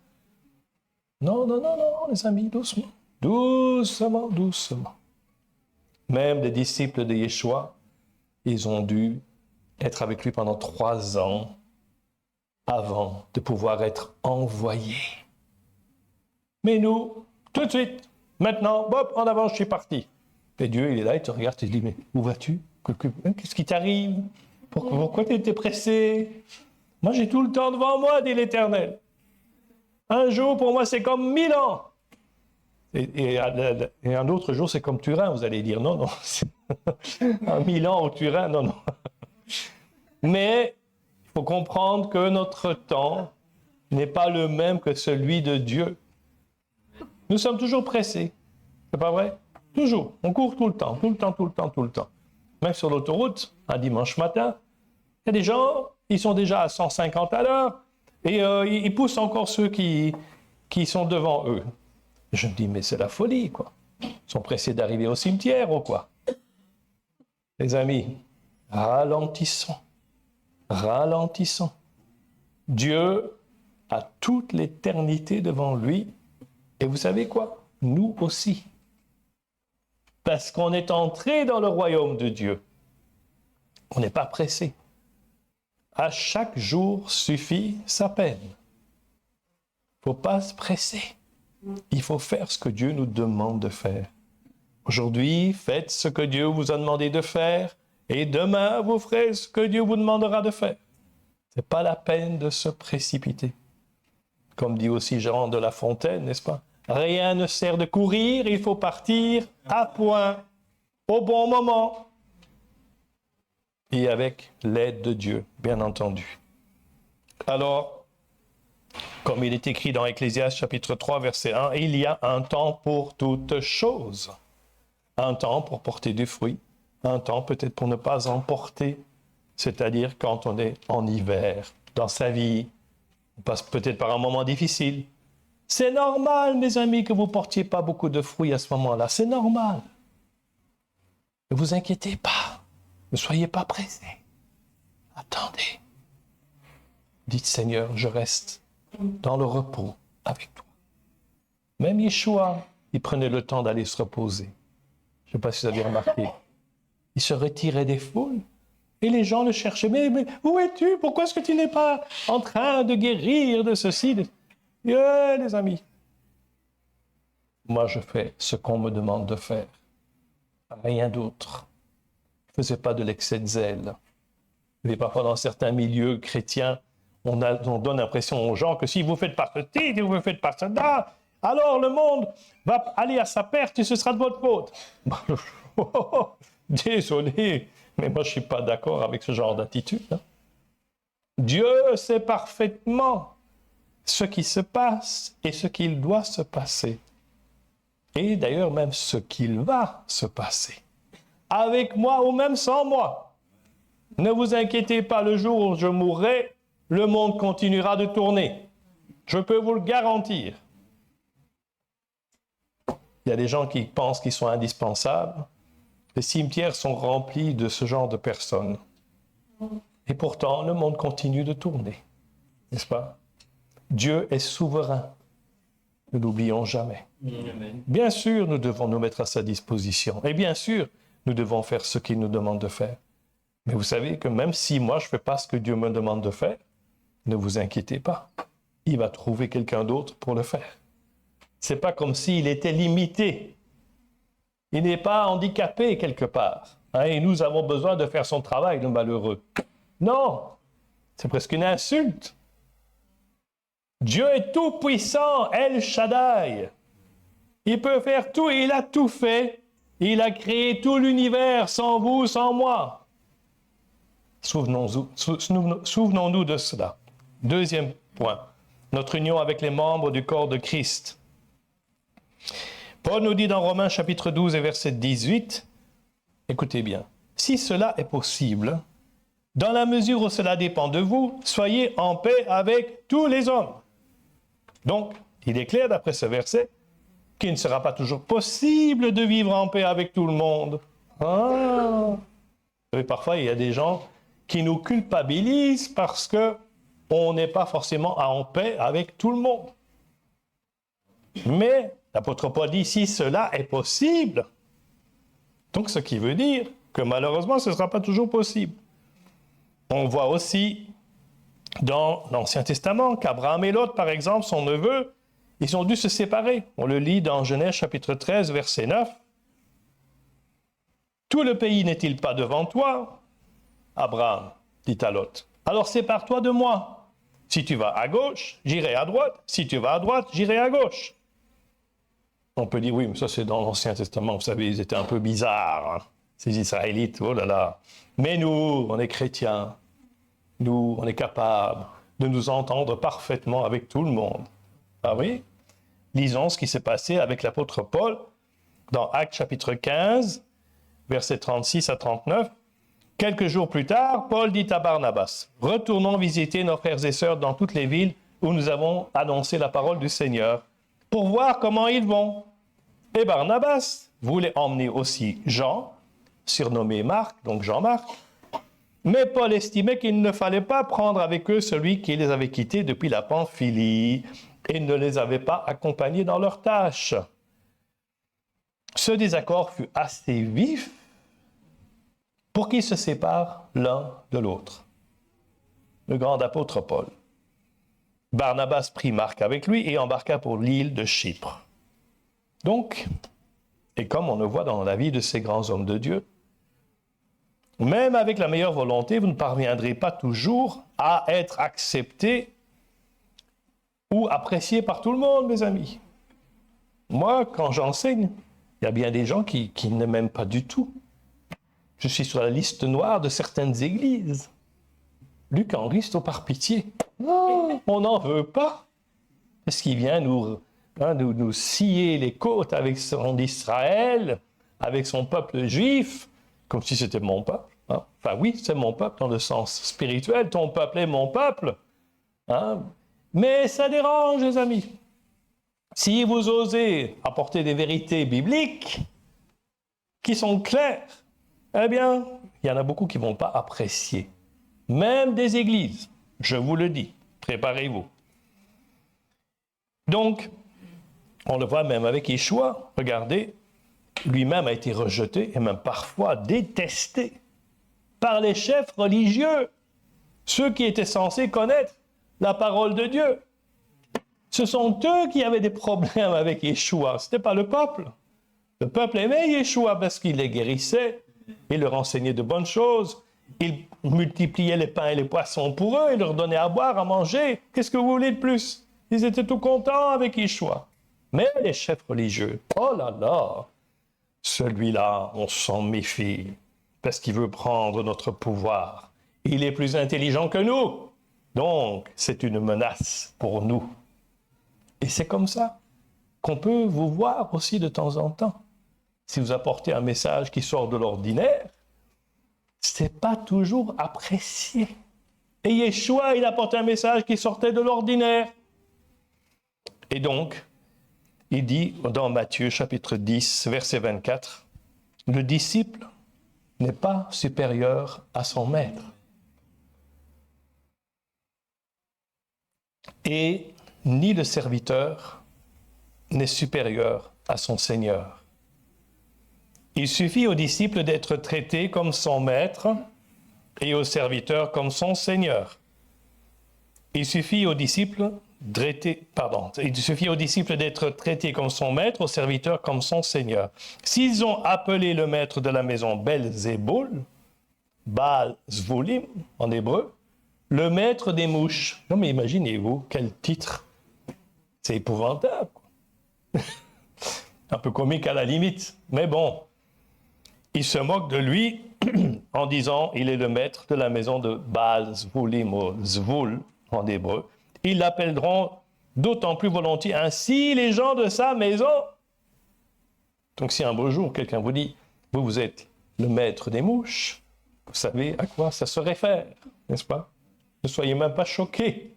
Non, non, non, non, les amis, doucement. Doucement, doucement. Même les disciples de Yeshua, ils ont dû être avec lui pendant 3 ans avant de pouvoir être envoyés. Mais nous, tout de suite, maintenant, hop, en avant, je suis parti. Et Dieu, il est là, il te regarde, il te dit, mais où vas-tu? Qu'est-ce qui t'arrive? Pourquoi tu étais pressé? Moi, j'ai tout le temps devant moi, dit l'Éternel. Un jour, pour moi, c'est comme 1000 ans. Et un autre jour, c'est comme Turin. Vous allez dire, non, non. Un 1000 ans au Turin, non, non. Mais il faut comprendre que notre temps n'est pas le même que celui de Dieu. Nous sommes toujours pressés. C'est pas vrai? Toujours. On court tout le temps, tout le temps, tout le temps, tout le temps. Même sur l'autoroute, un dimanche matin, il y a des gens, ils sont déjà à 150 à l'heure et ils poussent encore ceux qui sont devant eux. Je me dis, mais c'est la folie, quoi. Ils sont pressés d'arriver au cimetière ou quoi? Les amis, ralentissons. Ralentissons. Dieu a toute l'éternité devant lui. Et vous savez quoi? Nous aussi. Parce qu'on est entré dans le royaume de Dieu. On n'est pas pressé. À chaque jour suffit sa peine. Il ne faut pas se presser. Il faut faire ce que Dieu nous demande de faire. Aujourd'hui, faites ce que Dieu vous a demandé de faire. Et demain, vous ferez ce que Dieu vous demandera de faire. Ce n'est pas la peine de se précipiter. Comme dit aussi Jean de La Fontaine, n'est-ce pas? Rien ne sert de courir, il faut partir à point, au bon moment. Et avec l'aide de Dieu, bien entendu. Alors, comme il est écrit dans Ecclésiaste chapitre 3, verset 1, il y a un temps pour toutes choses. Un temps pour porter du fruit, un temps peut-être pour ne pas en porter, c'est-à-dire quand on est en hiver, dans sa vie, on passe peut-être par un moment difficile. C'est normal, mes amis, que vous ne portiez pas beaucoup de fruits à ce moment-là. C'est normal. Ne vous inquiétez pas. Ne soyez pas pressés. Attendez. Dites, Seigneur, je reste dans le repos avec toi. Même Yeshua, il prenait le temps d'aller se reposer. Je ne sais pas si vous avez remarqué. Il se retirait des foules Et les gens le cherchaient. Mais où es-tu? Pourquoi est-ce que tu n'es pas en train de guérir de ceci? Les amis, moi je fais ce qu'on me demande de faire. Rien d'autre. Je ne faisais pas de l'excès de zèle. Mais parfois dans certains milieux chrétiens, on donne l'impression aux gens que si vous ne faites pas ceci, si vous ne faites pas cela, alors le monde va aller à sa perte et ce sera de votre faute. Désolé, mais moi je ne suis pas d'accord avec ce genre d'attitude. Hein. Dieu sait parfaitement ce qui se passe et ce qu'il doit se passer. Et d'ailleurs même ce qu'il va se passer. Avec moi ou même sans moi. Ne vous inquiétez pas, le jour où je mourrai, le monde continuera de tourner. Je peux vous le garantir. Il y a des gens qui pensent qu'ils sont indispensables. Les cimetières sont remplis de ce genre de personnes. Et pourtant, le monde continue de tourner. N'est-ce pas? Dieu est souverain. Ne l'oublions jamais. Amen. Bien sûr, nous devons nous mettre à sa disposition. Et bien sûr, nous devons faire ce qu'il nous demande de faire. Mais vous savez que même si moi, je ne fais pas ce que Dieu me demande de faire, ne vous inquiétez pas. Il va trouver quelqu'un d'autre pour le faire. Ce n'est pas comme s'il était limité. Il n'est pas handicapé quelque part. Hein, et nous avons besoin de faire son travail, le malheureux. Non, c'est presque une insulte. Dieu est tout puissant, El Shaddai. Il peut faire tout et il a tout fait. Il a créé tout l'univers sans vous, sans moi. Souvenons-nous de cela. Deuxième point, notre union avec les membres du corps de Christ. Paul nous dit dans Romains chapitre 12 et verset 18, écoutez bien, si cela est possible, dans la mesure où cela dépend de vous, soyez en paix avec tous les hommes. Donc, il est clair d'après ce verset qu'il ne sera pas toujours possible de vivre en paix avec tout le monde. Ah. Vous savez, parfois, il y a des gens qui nous culpabilisent parce qu'on n'est pas forcément en paix avec tout le monde. Mais l'apôtre Paul dit, si cela est possible, donc ce qui veut dire que malheureusement, ce ne sera pas toujours possible. On voit aussi dans l'Ancien Testament qu'Abraham et Lot, par exemple, son neveu, ils ont dû se séparer. On le lit dans Genèse chapitre 13, verset 9. « Tout le pays n'est-il pas devant toi ?» Abraham dit à Lot. « Alors sépare-toi de moi. Si tu vas à gauche, j'irai à droite. Si tu vas à droite, j'irai à gauche. » On peut dire, oui, mais ça c'est dans l'Ancien Testament. Vous savez, ils étaient un peu bizarres, hein, ces Israélites. Oh là là. Mais nous, on est chrétiens. Nous, on est capables de nous entendre parfaitement avec tout le monde. Ah oui? Lisons ce qui s'est passé avec l'apôtre Paul dans Actes chapitre 15, versets 36 à 39. Quelques jours plus tard, Paul dit à Barnabas, « Retournons visiter nos frères et sœurs dans toutes les villes où nous avons annoncé la parole du Seigneur, pour voir comment ils vont. » Et Barnabas voulait emmener aussi Jean, surnommé Marc, donc Jean-Marc, mais Paul estimait qu'il ne fallait pas prendre avec eux celui qui les avait quittés depuis la Pamphylie et ne les avait pas accompagnés dans leurs tâches. Ce désaccord fut assez vif pour qu'ils se séparent l'un de l'autre. Le grand apôtre Paul. Barnabas prit Marc avec lui et embarqua pour l'île de Chypre. Donc, et comme on le voit dans la vie de ces grands hommes de Dieu, même avec la meilleure volonté, vous ne parviendrez pas toujours à être accepté ou apprécié par tout le monde, mes amis. Moi, quand j'enseigne, il y a bien des gens qui ne m'aiment pas du tout. Je suis sur la liste noire de certaines églises. Luc Henry, par pitié. Non, on n'en veut pas. Est-ce qu'il vient nous scier les côtes avec son Israël, avec son peuple juif, comme si c'était mon peuple. Hein? Enfin oui, c'est mon peuple dans le sens spirituel. Ton peuple est mon peuple. Hein? Mais ça dérange, les amis. Si vous osez apporter des vérités bibliques qui sont claires, eh bien, il y en a beaucoup qui ne vont pas apprécier. Même des églises, je vous le dis, préparez-vous. Donc, on le voit même avec Yeshua, regardez, lui-même a été rejeté et même parfois détesté. par les chefs religieux, ceux qui étaient censés connaître la parole de Dieu. Ce sont eux qui avaient des problèmes avec Yeshua, ce n'était pas le peuple. Le peuple aimait Yeshua parce qu'il les guérissait, il leur enseignait de bonnes choses, il multipliait les pains et les poissons pour eux, il leur donnait à boire, à manger. Qu'est-ce que vous voulez de plus? Ils étaient tout contents avec Yeshua. Mais les chefs religieux, oh là là, celui-là, on s'en méfie parce qu'il veut prendre notre pouvoir. Il est plus intelligent que nous, donc c'est une menace pour nous. Et c'est comme ça qu'on peut vous voir aussi de temps en temps. Si vous apportez un message qui sort de l'ordinaire, ce n'est pas toujours apprécié. Et Yeshua, il apportait un message qui sortait de l'ordinaire. Et donc, il dit dans Matthieu chapitre 10, verset 24, « Le disciple n'est pas supérieur à son maître. Et ni le serviteur n'est supérieur à son Seigneur. Il suffit au disciple d'être traité comme son maître et au serviteur comme son Seigneur. Il suffit au disciple d'être traité comme son maître, au serviteur comme son Seigneur. S'ils ont appelé le maître de la maison Belzéboul, Baal Zvolim en hébreu, le maître des mouches. Non mais imaginez-vous, quel titre. C'est épouvantable. Un peu comique à la limite, mais bon. Ils se moquent de lui en disant il est le maître de la maison de Baal Zvolim ou Zvoul en hébreu. Ils l'appelleront d'autant plus volontiers ainsi les gens de sa maison. Donc si un beau jour quelqu'un vous dit vous êtes le maître des mouches, vous savez à quoi ça se réfère, n'est-ce pas? Ne soyez même pas choqués.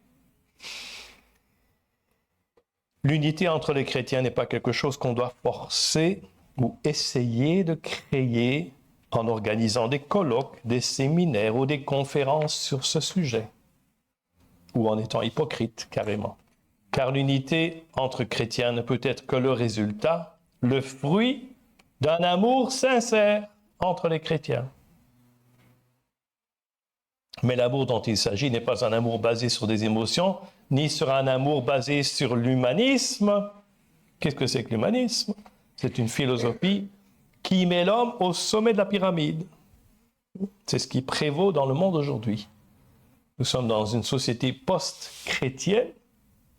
L'unité entre les chrétiens n'est pas quelque chose qu'on doit forcer ou essayer de créer en organisant des colloques, des séminaires ou des conférences sur ce sujet, ou en étant hypocrite carrément. Car l'unité entre chrétiens ne peut être que le résultat, le fruit d'un amour sincère entre les chrétiens. Mais l'amour dont il s'agit n'est pas un amour basé sur des émotions, ni sur un amour basé sur l'humanisme. Qu'est-ce que c'est que l'humanisme? C'est une philosophie qui met l'homme au sommet de la pyramide. C'est ce qui prévaut dans le monde aujourd'hui. Nous sommes dans une société post-chrétienne.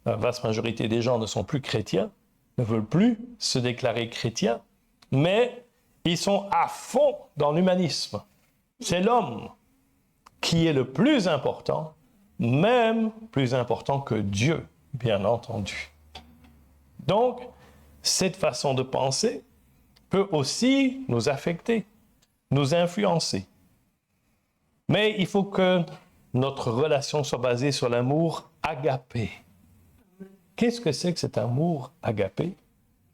La vaste majorité des gens ne sont plus chrétiens, ne veulent plus se déclarer chrétiens, mais ils sont à fond dans l'humanisme. C'est l'homme qui est le plus important, même plus important que Dieu, bien entendu. Donc, cette façon de penser peut aussi nous affecter, nous influencer. Mais il faut que notre relation soit basée sur l'amour agapé. Qu'est-ce que c'est que cet amour agapé?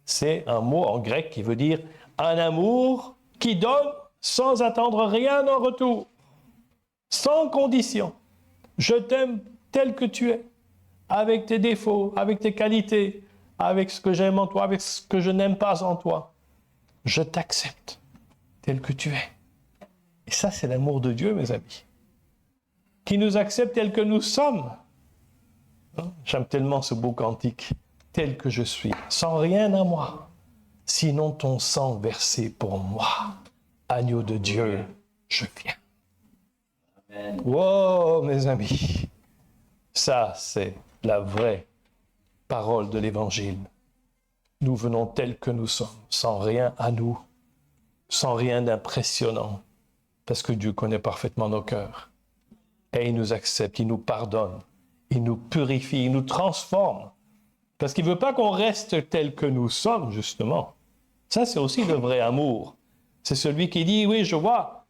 C'est un mot en grec qui veut dire un amour qui donne sans attendre rien en retour, sans condition. Je t'aime tel que tu es, avec tes défauts, avec tes qualités, avec ce que j'aime en toi, avec ce que je n'aime pas en toi. Je t'accepte tel que tu es. Et ça, c'est l'amour de Dieu, mes amis, qui nous accepte tel que nous sommes. J'aime tellement ce beau cantique, tel que je suis, sans rien à moi, sinon ton sang versé pour moi. Agneau de Dieu, je viens. Amen. Wow, mes amis, ça, c'est la vraie parole de l'Évangile. Nous venons tels que nous sommes, sans rien à nous, sans rien d'impressionnant, parce que Dieu connaît parfaitement nos cœurs. Et il nous accepte, il nous pardonne, il nous purifie, il nous transforme, parce qu'il ne veut pas qu'on reste tels que nous sommes, justement. Ça, c'est aussi le vrai amour. C'est celui qui dit, oui, je vois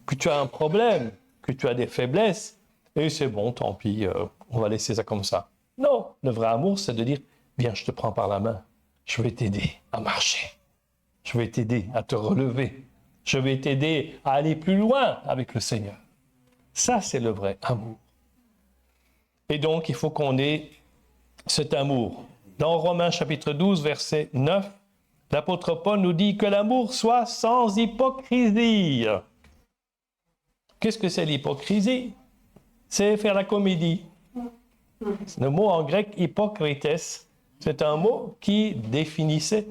que tu as un problème, que tu as des faiblesses, et c'est bon, tant pis, on va laisser ça comme ça. Non, le vrai amour, c'est de dire, viens, je te prends par la main, je vais t'aider à marcher, je vais t'aider à te relever, je vais t'aider à aller plus loin avec le Seigneur. Ça, c'est le vrai amour. Et donc, il faut qu'on ait cet amour. Dans Romains chapitre 12, verset 9, l'apôtre Paul nous dit que l'amour soit sans hypocrisie. Qu'est-ce que c'est l'hypocrisie? C'est faire la comédie. Le mot en grec hypocrites, c'est un mot qui définissait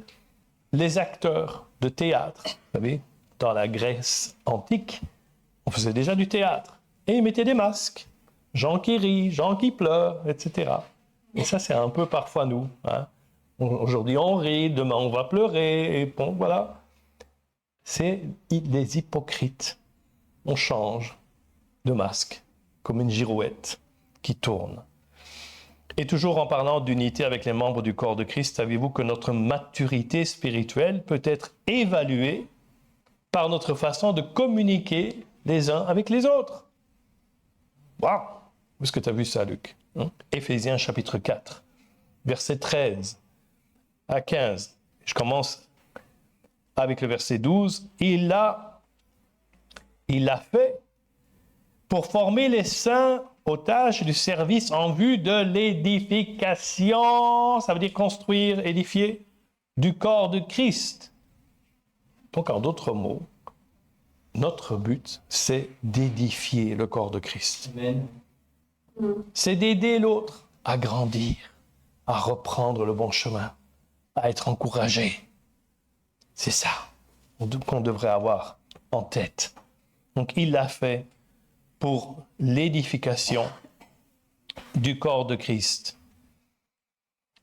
les acteurs de théâtre. Vous savez, dans la Grèce antique, on faisait déjà du théâtre. Et ils mettaient des masques. Gens qui rient, gens qui pleurent, etc. Et ça, c'est un peu parfois nous. Hein. Aujourd'hui, on rit, demain, on va pleurer. Et bon, voilà. C'est des hypocrites. On change de masque, comme une girouette qui tourne. Et toujours en parlant d'unité avec les membres du corps de Christ, savez-vous que notre maturité spirituelle peut être évaluée par notre façon de communiquer les uns avec les autres? Waouh! Où est-ce que tu as vu ça, Luc? Éphésiens chapitre 4, verset 13 à 15. Je commence avec le verset 12. Il l'a fait pour former les saints aux tâches du service en vue de l'édification, ça veut dire construire, édifier, du corps de Christ. Donc, en d'autres mots, notre but, c'est d'édifier le corps de Christ. Amen. C'est d'aider l'autre à grandir, à reprendre le bon chemin, à être encouragé. C'est ça qu'on devrait avoir en tête. Donc, il l'a fait pour l'édification du corps de Christ,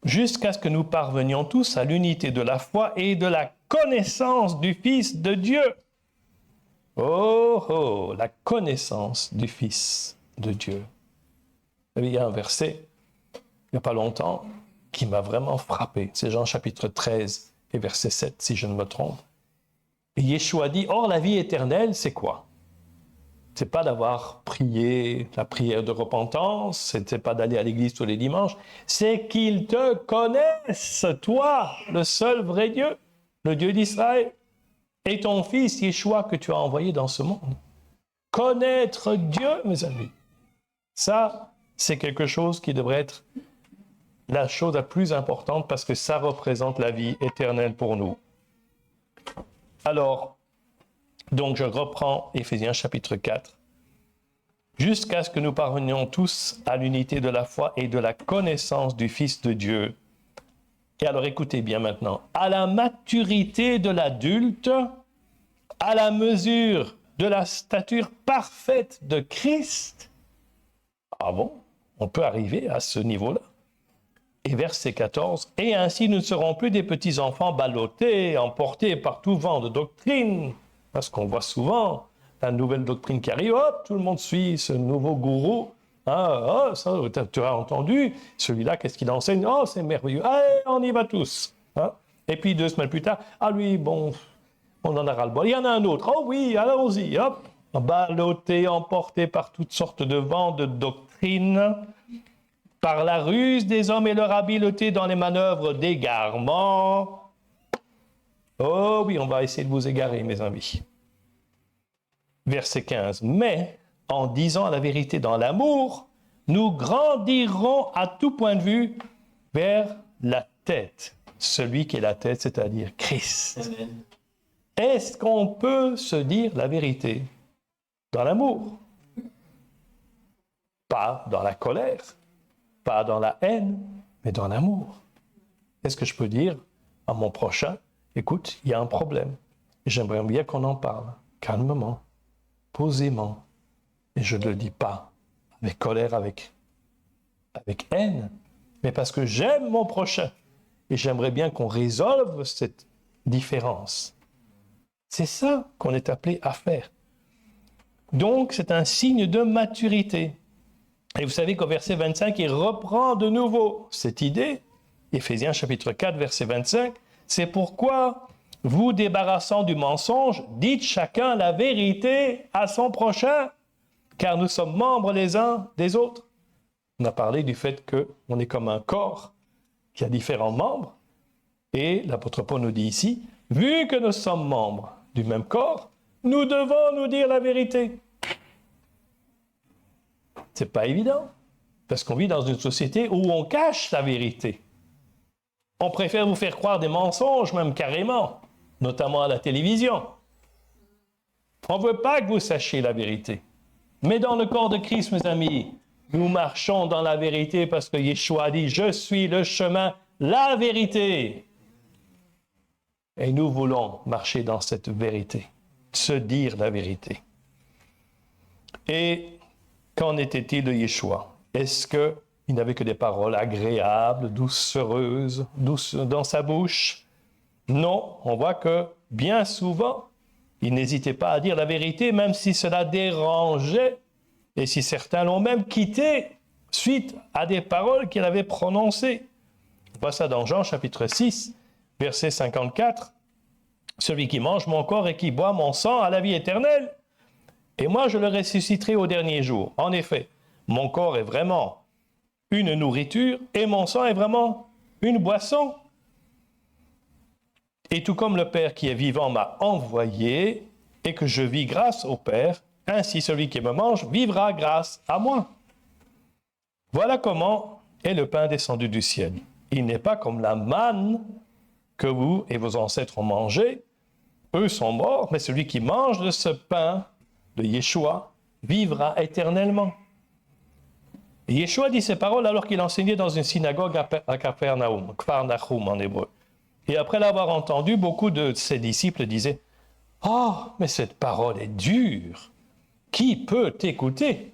jusqu'à ce que nous parvenions tous à l'unité de la foi et de la connaissance du Fils de Dieu. Oh, oh, la connaissance du Fils de Dieu. Il y a un verset, il n'y a pas longtemps, qui m'a vraiment frappé. C'est Jean chapitre 13 et verset 7, si je ne me trompe. Et Yeshua dit, or la vie éternelle, c'est quoi? C'est pas d'avoir prié la prière de repentance, c'est pas d'aller à l'église tous les dimanches, c'est qu'ils te connaissent, toi, le seul vrai Dieu, le Dieu d'Israël, et ton Fils Yeshua que tu as envoyé dans ce monde. Connaître Dieu, mes amis, ça, c'est quelque chose qui devrait être la chose la plus importante parce que ça représente la vie éternelle pour nous. Alors, donc je reprends Éphésiens chapitre 4. Jusqu'à ce que nous parvenions tous à l'unité de la foi et de la connaissance du Fils de Dieu. Et alors écoutez bien maintenant, à la maturité de l'adulte, à la mesure de la stature parfaite de Christ. Ah bon? On peut arriver à ce niveau-là. Et verset 14, « Et ainsi nous ne serons plus des petits enfants ballottés, emportés par tout vent de doctrine. » Parce qu'on voit souvent la nouvelle doctrine qui arrive, hop, tout le monde suit ce nouveau gourou. Ah, ça, tu as entendu, celui-là, qu'est-ce qu'il enseigne? Oh, c'est merveilleux. Allez, on y va tous. Hein? Et puis 2 semaines plus tard, ah lui, bon, on en a ras-le-bol. Il y en a un autre. Oh oui, allons-y, hop. Ballotté, emporté par toutes sortes de vents de doctrine, par la ruse des hommes et leur habileté dans les manœuvres d'égarement. Oh oui, on va essayer de vous égarer, mes amis. Verset 15. Mais, en disant la vérité dans l'amour, nous grandirons à tout point de vue vers la tête. Celui qui est la tête, c'est-à-dire Christ. Amen. Est-ce qu'on peut se dire la vérité dans l'amour? Pas dans la colère, pas dans la haine, mais dans l'amour. Est-ce que je peux dire à mon prochain, écoute, il y a un problème, j'aimerais bien qu'on en parle, calmement, posément, et je ne le dis pas avec colère, avec haine, mais parce que j'aime mon prochain, et j'aimerais bien qu'on résolve cette différence. C'est ça qu'on est appelé à faire. Donc, c'est un signe de maturité. Et vous savez qu'au verset 25, il reprend de nouveau cette idée. Éphésiens chapitre 4, verset 25. C'est pourquoi, vous débarrassant du mensonge, dites chacun la vérité à son prochain, car nous sommes membres les uns des autres. On a parlé du fait qu'on est comme un corps qui a différents membres. Et l'apôtre Paul nous dit ici, vu que nous sommes membres du même corps, nous devons nous dire la vérité. C'est pas évident, parce qu'on vit dans une société où on cache la vérité. On préfère vous faire croire des mensonges, même carrément, notamment à la télévision. On ne veut pas que vous sachiez la vérité. Mais dans le corps de Christ, mes amis, nous marchons dans la vérité parce que Yeshua dit « Je suis le chemin, la vérité ». Et nous voulons marcher dans cette vérité, se dire la vérité. Et qu'en était-il de Yeshua? Est-ce qu'il n'avait que des paroles agréables, doucereuses, douces dans sa bouche? Non, on voit que bien souvent, il n'hésitait pas à dire la vérité, même si cela dérangeait, et si certains l'ont même quitté suite à des paroles qu'il avait prononcées. On voit ça dans Jean chapitre 6, verset 54. « Celui qui mange mon corps et qui boit mon sang a la vie éternelle, et moi je le ressusciterai au dernier jour. En effet, mon corps est vraiment une nourriture, et mon sang est vraiment une boisson. Et tout comme le Père qui est vivant m'a envoyé, et que je vis grâce au Père, ainsi celui qui me mange vivra grâce à moi. Voilà comment est le pain descendu du ciel. Il n'est pas comme la manne que vous et vos ancêtres ont mangé. Eux sont morts, mais celui qui mange de ce pain, de Yeshua, vivra éternellement. » Et Yeshua dit ces paroles alors qu'il enseignait dans une synagogue à Capharnaüm, Kfar Nahum en hébreu. Et après l'avoir entendu, beaucoup de ses disciples disaient « Oh, mais cette parole est dure. Qui peut t'écouter ?»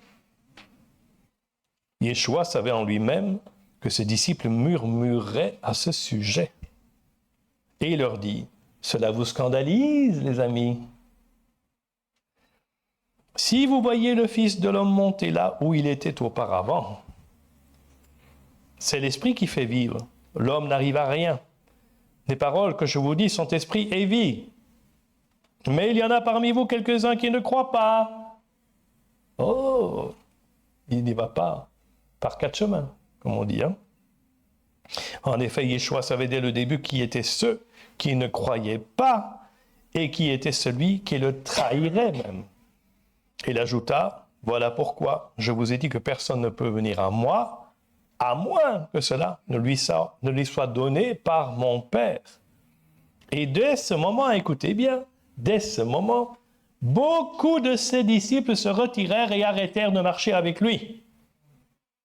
Yeshua savait en lui-même que ses disciples murmuraient à ce sujet. Et il leur dit « Cela vous scandalise, les amis? Si vous voyez le Fils de l'homme monter là où il était auparavant, c'est l'Esprit qui fait vivre. L'homme n'arrive à rien. Les paroles que je vous dis sont esprit et vie. Mais il y en a parmi vous quelques-uns qui ne croient pas. » Oh, il n'y va pas par quatre chemins, comme on dit. Hein? En effet, Yeshua savait dès le début qui étaient ceux qui ne croyaient pas et qui était celui qui le trahirait même. Il ajouta, « Voilà pourquoi je vous ai dit que personne ne peut venir à moi, à moins que cela ne lui soit donné par mon Père. » Et dès ce moment, écoutez bien, dès ce moment, beaucoup de ses disciples se retirèrent et arrêtèrent de marcher avec lui.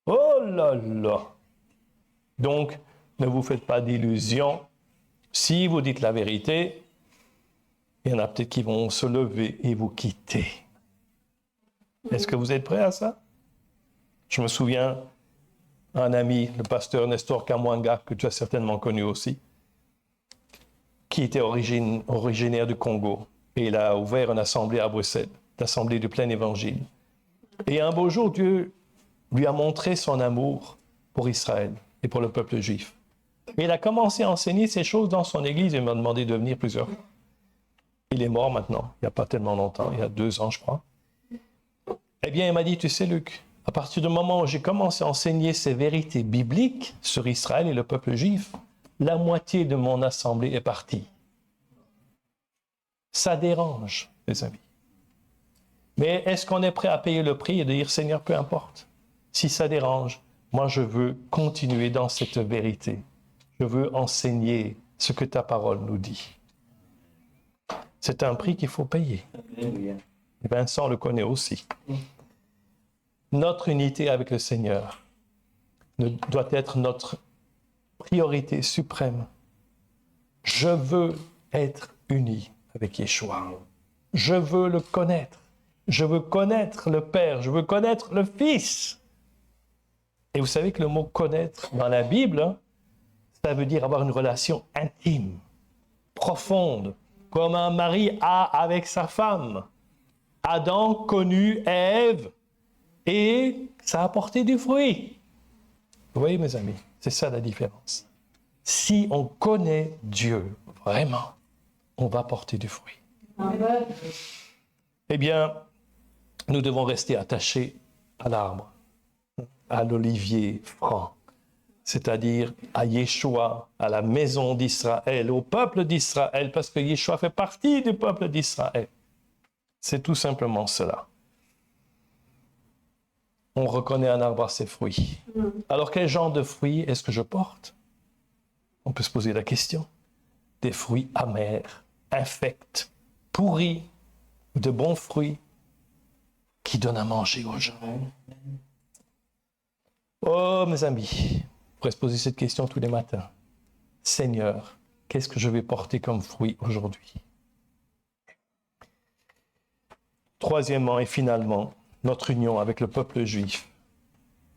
Oh là là! Donc, ne vous faites pas d'illusions. Si vous dites la vérité, il y en a peut-être qui vont se lever et vous quitter. Est-ce que vous êtes prêts à ça? Je me souviens, un ami, le pasteur Nestor Kamwanga, que tu as certainement connu aussi, qui était originaire du Congo. Et il a ouvert une assemblée à Bruxelles, l'assemblée du plein évangile. Et un beau jour, Dieu lui a montré son amour pour Israël et pour le peuple juif. Et il a commencé à enseigner ces choses dans son église et m'a demandé de venir plusieurs fois. Il est mort maintenant, il n'y a pas tellement longtemps, il y a 2 ans, je crois. Eh bien, il m'a dit, tu sais, Luc, à partir du moment où j'ai commencé à enseigner ces vérités bibliques sur Israël et le peuple juif, la moitié de mon assemblée est partie. Ça dérange, les amis. Mais est-ce qu'on est prêt à payer le prix et de dire, Seigneur, peu importe. Si ça dérange, moi je veux continuer dans cette vérité. Je veux enseigner ce que ta parole nous dit. C'est un prix qu'il faut payer. Et Vincent le connaît aussi. Notre unité avec le Seigneur doit être notre priorité suprême. Je veux être uni avec Yeshua. Je veux le connaître. Je veux connaître le Père. Je veux connaître le Fils. Et vous savez que le mot « connaître » dans la Bible, ça veut dire avoir une relation intime, profonde, comme un mari a avec sa femme. Adam connut Ève et ça a porté du fruit. Vous voyez, mes amis, c'est ça la différence. Si on connaît Dieu vraiment, on va porter du fruit. Amen. Eh bien, nous devons rester attachés à l'arbre, à l'olivier franc, c'est-à-dire à Yeshua, à la maison d'Israël, au peuple d'Israël, parce que Yeshua fait partie du peuple d'Israël. C'est tout simplement cela. On reconnaît un arbre à ses fruits. Alors, quel genre de fruits est-ce que je porte? On peut se poser la question. Des fruits amers, infects, pourris, de bons fruits. qui donne à manger aux gens. Oh, mes amis, on pourrait se poser cette question tous les matins. Seigneur, qu'est-ce que je vais porter comme fruit aujourd'hui? Troisièmement et finalement, notre union avec le peuple juif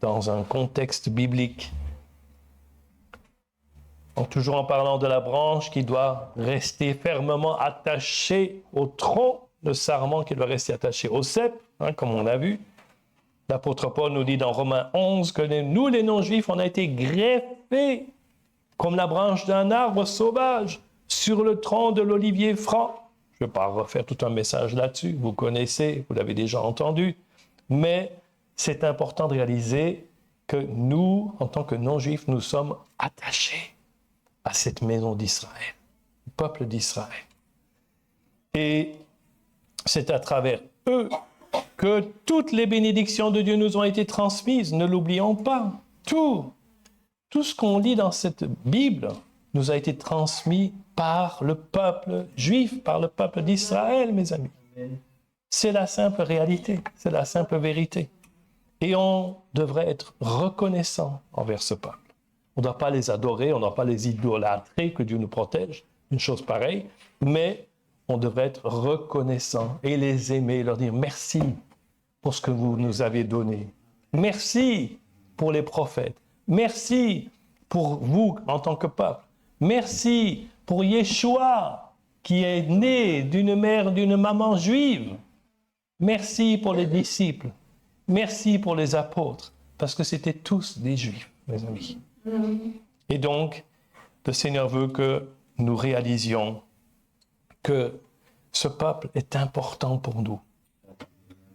dans un contexte biblique. Donc, toujours en parlant de la branche qui doit rester fermement attachée au tronc, le sarment qui doit rester attaché au cep, comme on a vu. L'apôtre Paul nous dit dans Romains 11 que nous, les non-juifs, on a été greffés comme la branche d'un arbre sauvage sur le tronc de l'olivier franc. Je ne vais pas refaire tout un message là-dessus, vous connaissez, vous l'avez déjà entendu, mais c'est important de réaliser que nous, en tant que non-juifs, nous sommes attachés à cette maison d'Israël, au peuple d'Israël. Et c'est à travers eux que toutes les bénédictions de Dieu nous ont été transmises. Ne l'oublions pas. Tout ce qu'on lit dans cette Bible nous a été transmis par le peuple juif, par le peuple d'Israël, mes amis. C'est la simple réalité, c'est la simple vérité. Et on devrait être reconnaissant envers ce peuple. On ne doit pas les adorer, on ne doit pas les idolâtrer, que Dieu nous protège, une chose pareille, mais on devrait être reconnaissant et les aimer, leur dire merci pour ce que vous nous avez donné. Merci pour les prophètes. Merci pour vous en tant que peuple. Merci pour Yeshua qui est né d'une mère, d'une maman juive. Merci pour les disciples. Merci pour les apôtres, parce que c'était tous des juifs, mes amis. Et donc, le Seigneur veut que nous réalisions que ce peuple est important pour nous.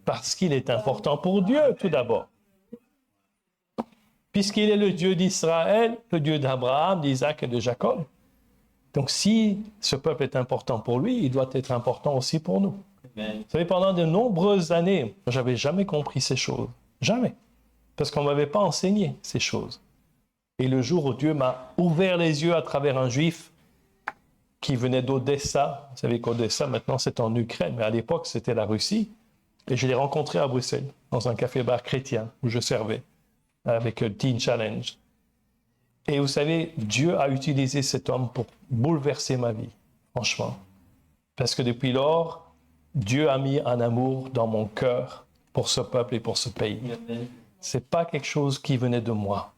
Parce qu'il est important pour Dieu, tout d'abord. Puisqu'il est le Dieu d'Israël, le Dieu d'Abraham, d'Isaac et de Jacob. Donc, si ce peuple est important pour lui, il doit être important aussi pour nous. Amen. Vous savez, pendant de nombreuses années, je n'avais jamais compris ces choses. Jamais. Parce qu'on ne m'avait pas enseigné ces choses. Et le jour où Dieu m'a ouvert les yeux à travers un juif qui venait d'Odessa, vous savez qu'Odessa, maintenant, c'est en Ukraine, mais à l'époque, c'était la Russie. Et je l'ai rencontré à Bruxelles, dans un café-bar chrétien, où je servais, avec le Teen Challenge. Et vous savez, Dieu a utilisé cet homme pour bouleverser ma vie, franchement. Parce que depuis lors, Dieu a mis un amour dans mon cœur pour ce peuple et pour ce pays. Ce n'est pas quelque chose qui venait de moi.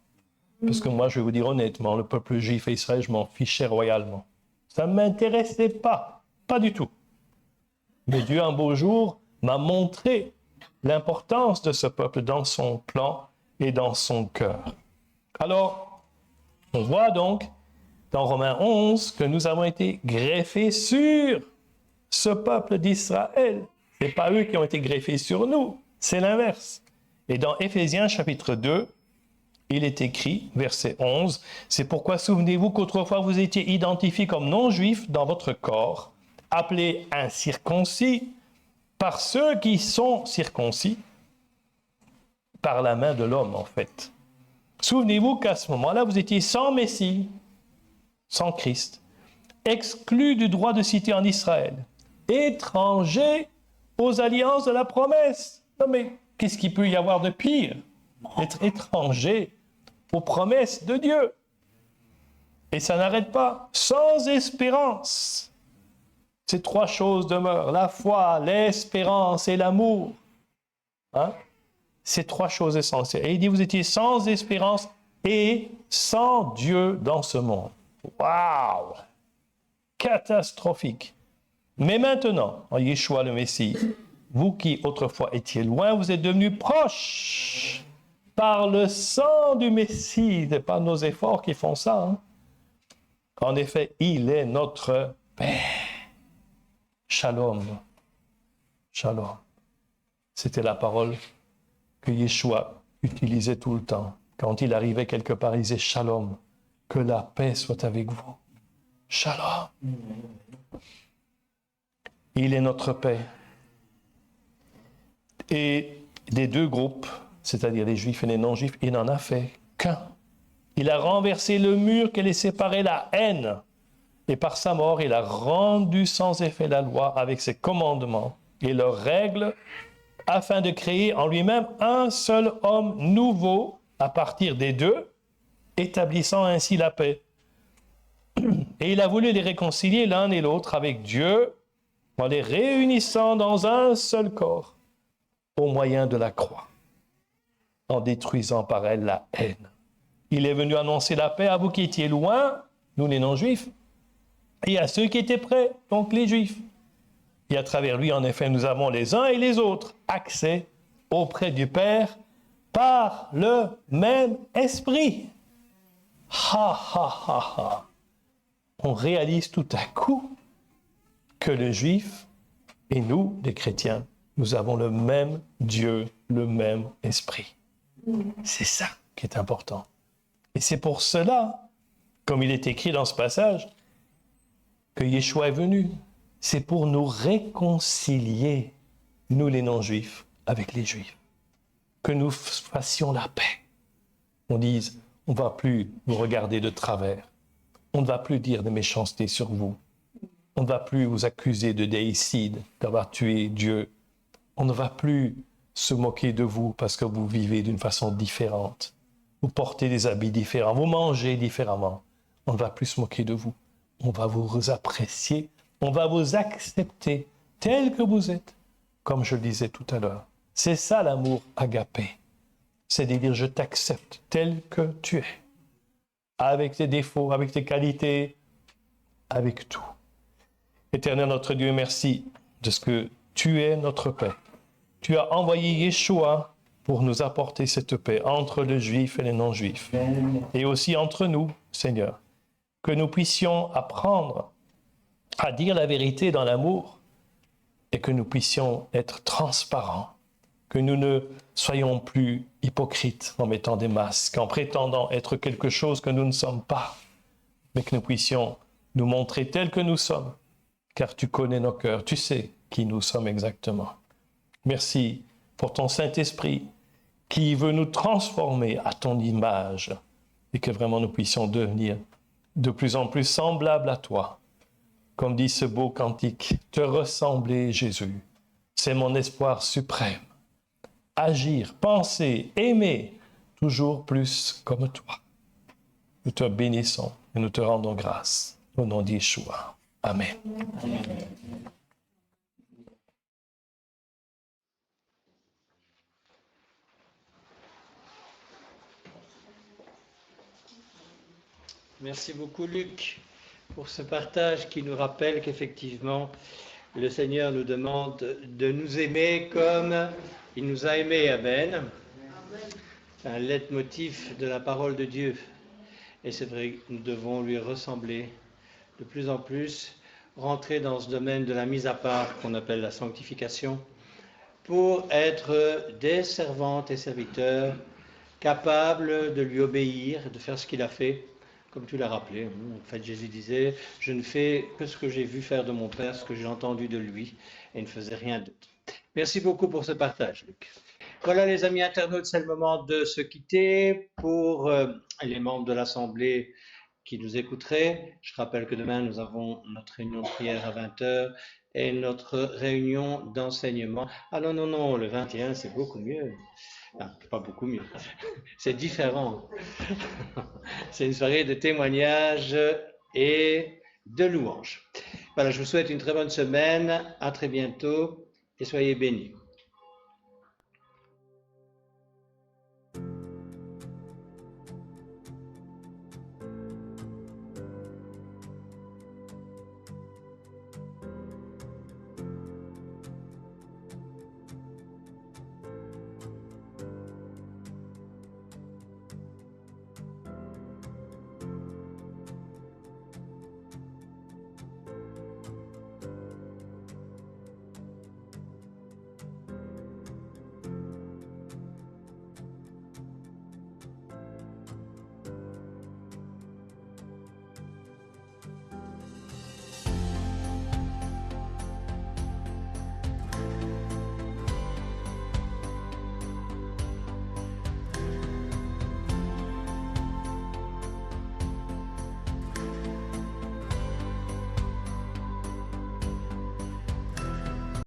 Parce que moi, je vais vous dire honnêtement, le peuple juif et Israël, je m'en fichais royalement. Ça ne m'intéressait pas, pas du tout. Mais Dieu, un beau jour, m'a montré l'importance de ce peuple dans son plan et dans son cœur. Alors, on voit donc dans Romains 11 que nous avons été greffés sur ce peuple d'Israël. Ce n'est pas eux qui ont été greffés sur nous, c'est l'inverse. Et dans Éphésiens chapitre 2, il est écrit, verset 11, « C'est pourquoi souvenez-vous qu'autrefois vous étiez identifiés comme non-juifs dans votre corps, appelés incirconcis, par ceux qui sont circoncis, par la main de l'homme, en fait. Souvenez-vous qu'à ce moment-là, vous étiez sans Messie, sans Christ, exclus du droit de cité en Israël, étrangers aux alliances de la promesse. » Non mais, qu'est-ce qu'il peut y avoir de pire? Être étranger aux promesses de Dieu. Et ça n'arrête pas. Sans espérance. Ces trois choses demeurent. La foi, l'espérance et l'amour. Ces trois choses essentielles. Et il dit, vous étiez sans espérance et sans Dieu dans ce monde. Waouh! Catastrophique. Mais maintenant, en Yeshua le Messie, vous qui autrefois étiez loin, vous êtes devenus proches par le sang du Messie. Ce n'est pas nos efforts qui font ça. En effet, il est notre Père. Shalom. Shalom. C'était la parole que Yeshua utilisait tout le temps. Quand il arrivait quelque part, il disait Shalom. Que la paix soit avec vous. Shalom. Il est notre paix. Et des deux groupes, c'est-à-dire les juifs et les non-juifs, il n'en a fait qu'un. Il a renversé le mur qui les séparait, la haine. Et par sa mort, il a rendu sans effet la loi avec ses commandements et leurs règles afin de créer en lui-même un seul homme nouveau à partir des deux, établissant ainsi la paix. Et il a voulu les réconcilier l'un et l'autre avec Dieu en les réunissant dans un seul corps au moyen de la croix, en détruisant par elle la haine. Il est venu annoncer la paix à vous qui étiez loin, nous les non-juifs, et à ceux qui étaient près, donc les juifs. Et à travers lui, en effet, nous avons les uns et les autres accès auprès du Père par le même esprit. Ha, ha, ha, ha. On réalise tout à coup que le juif et nous, les chrétiens, nous avons le même Dieu, le même esprit. C'est ça qui est important. Et c'est pour cela, comme il est écrit dans ce passage, que Yeshua est venu. C'est pour nous réconcilier, nous les non-juifs, avec les juifs. Que nous fassions la paix. On dise, on ne va plus vous regarder de travers. On ne va plus dire de méchanceté sur vous. On ne va plus vous accuser de déicide, d'avoir tué Dieu. On ne va plus se moquer de vous parce que vous vivez d'une façon différente. Vous portez des habits différents, vous mangez différemment. On ne va plus se moquer de vous. On va vous apprécier, on va vous accepter tel que vous êtes, comme je le disais tout à l'heure. C'est ça l'amour agapé. C'est de dire je t'accepte tel que tu es, avec tes défauts, avec tes qualités, avec tout. Éternel notre Dieu, merci de ce que tu es notre paix. Tu as envoyé Yeshua pour nous apporter cette paix entre les Juifs et les non-Juifs, et aussi entre nous, Seigneur, que nous puissions apprendre à dire la vérité dans l'amour et que nous puissions être transparents, que nous ne soyons plus hypocrites en mettant des masques, en prétendant être quelque chose que nous ne sommes pas, mais que nous puissions nous montrer tels que nous sommes, car tu connais nos cœurs, tu sais qui nous sommes exactement. Merci pour ton Saint-Esprit qui veut nous transformer à ton image et que vraiment nous puissions devenir de plus en plus semblables à toi. Comme dit ce beau cantique, te ressembler, Jésus, c'est mon espoir suprême. Agir, penser, aimer, toujours plus comme toi. Nous te bénissons et nous te rendons grâce. Au nom d'Yeshua. Amen. Amen. Merci beaucoup, Luc, pour ce partage qui nous rappelle qu'effectivement, le Seigneur nous demande de nous aimer comme il nous a aimés, Amen. C'est un leitmotiv de la parole de Dieu. Et c'est vrai que nous devons lui ressembler de plus en plus, rentrer dans ce domaine de la mise à part qu'on appelle la sanctification, pour être des servantes et serviteurs capables de lui obéir, de faire ce qu'il a fait. Comme tu l'as rappelé, en fait, Jésus disait « Je ne fais que ce que j'ai vu faire de mon Père, ce que j'ai entendu de lui, et il ne faisait rien d'autre. » Merci beaucoup pour ce partage, Luc. Voilà, les amis internautes, c'est le moment de se quitter. Pour les membres de l'Assemblée qui nous écouteraient, je rappelle que demain, nous avons notre réunion de prière à 20h et notre réunion d'enseignement. Ah non, non, non, le 21, c'est beaucoup mieux. Ah, pas beaucoup mieux, c'est différent. C'est une soirée de témoignages et de louanges. Voilà, je vous souhaite une très bonne semaine, à très bientôt et soyez bénis.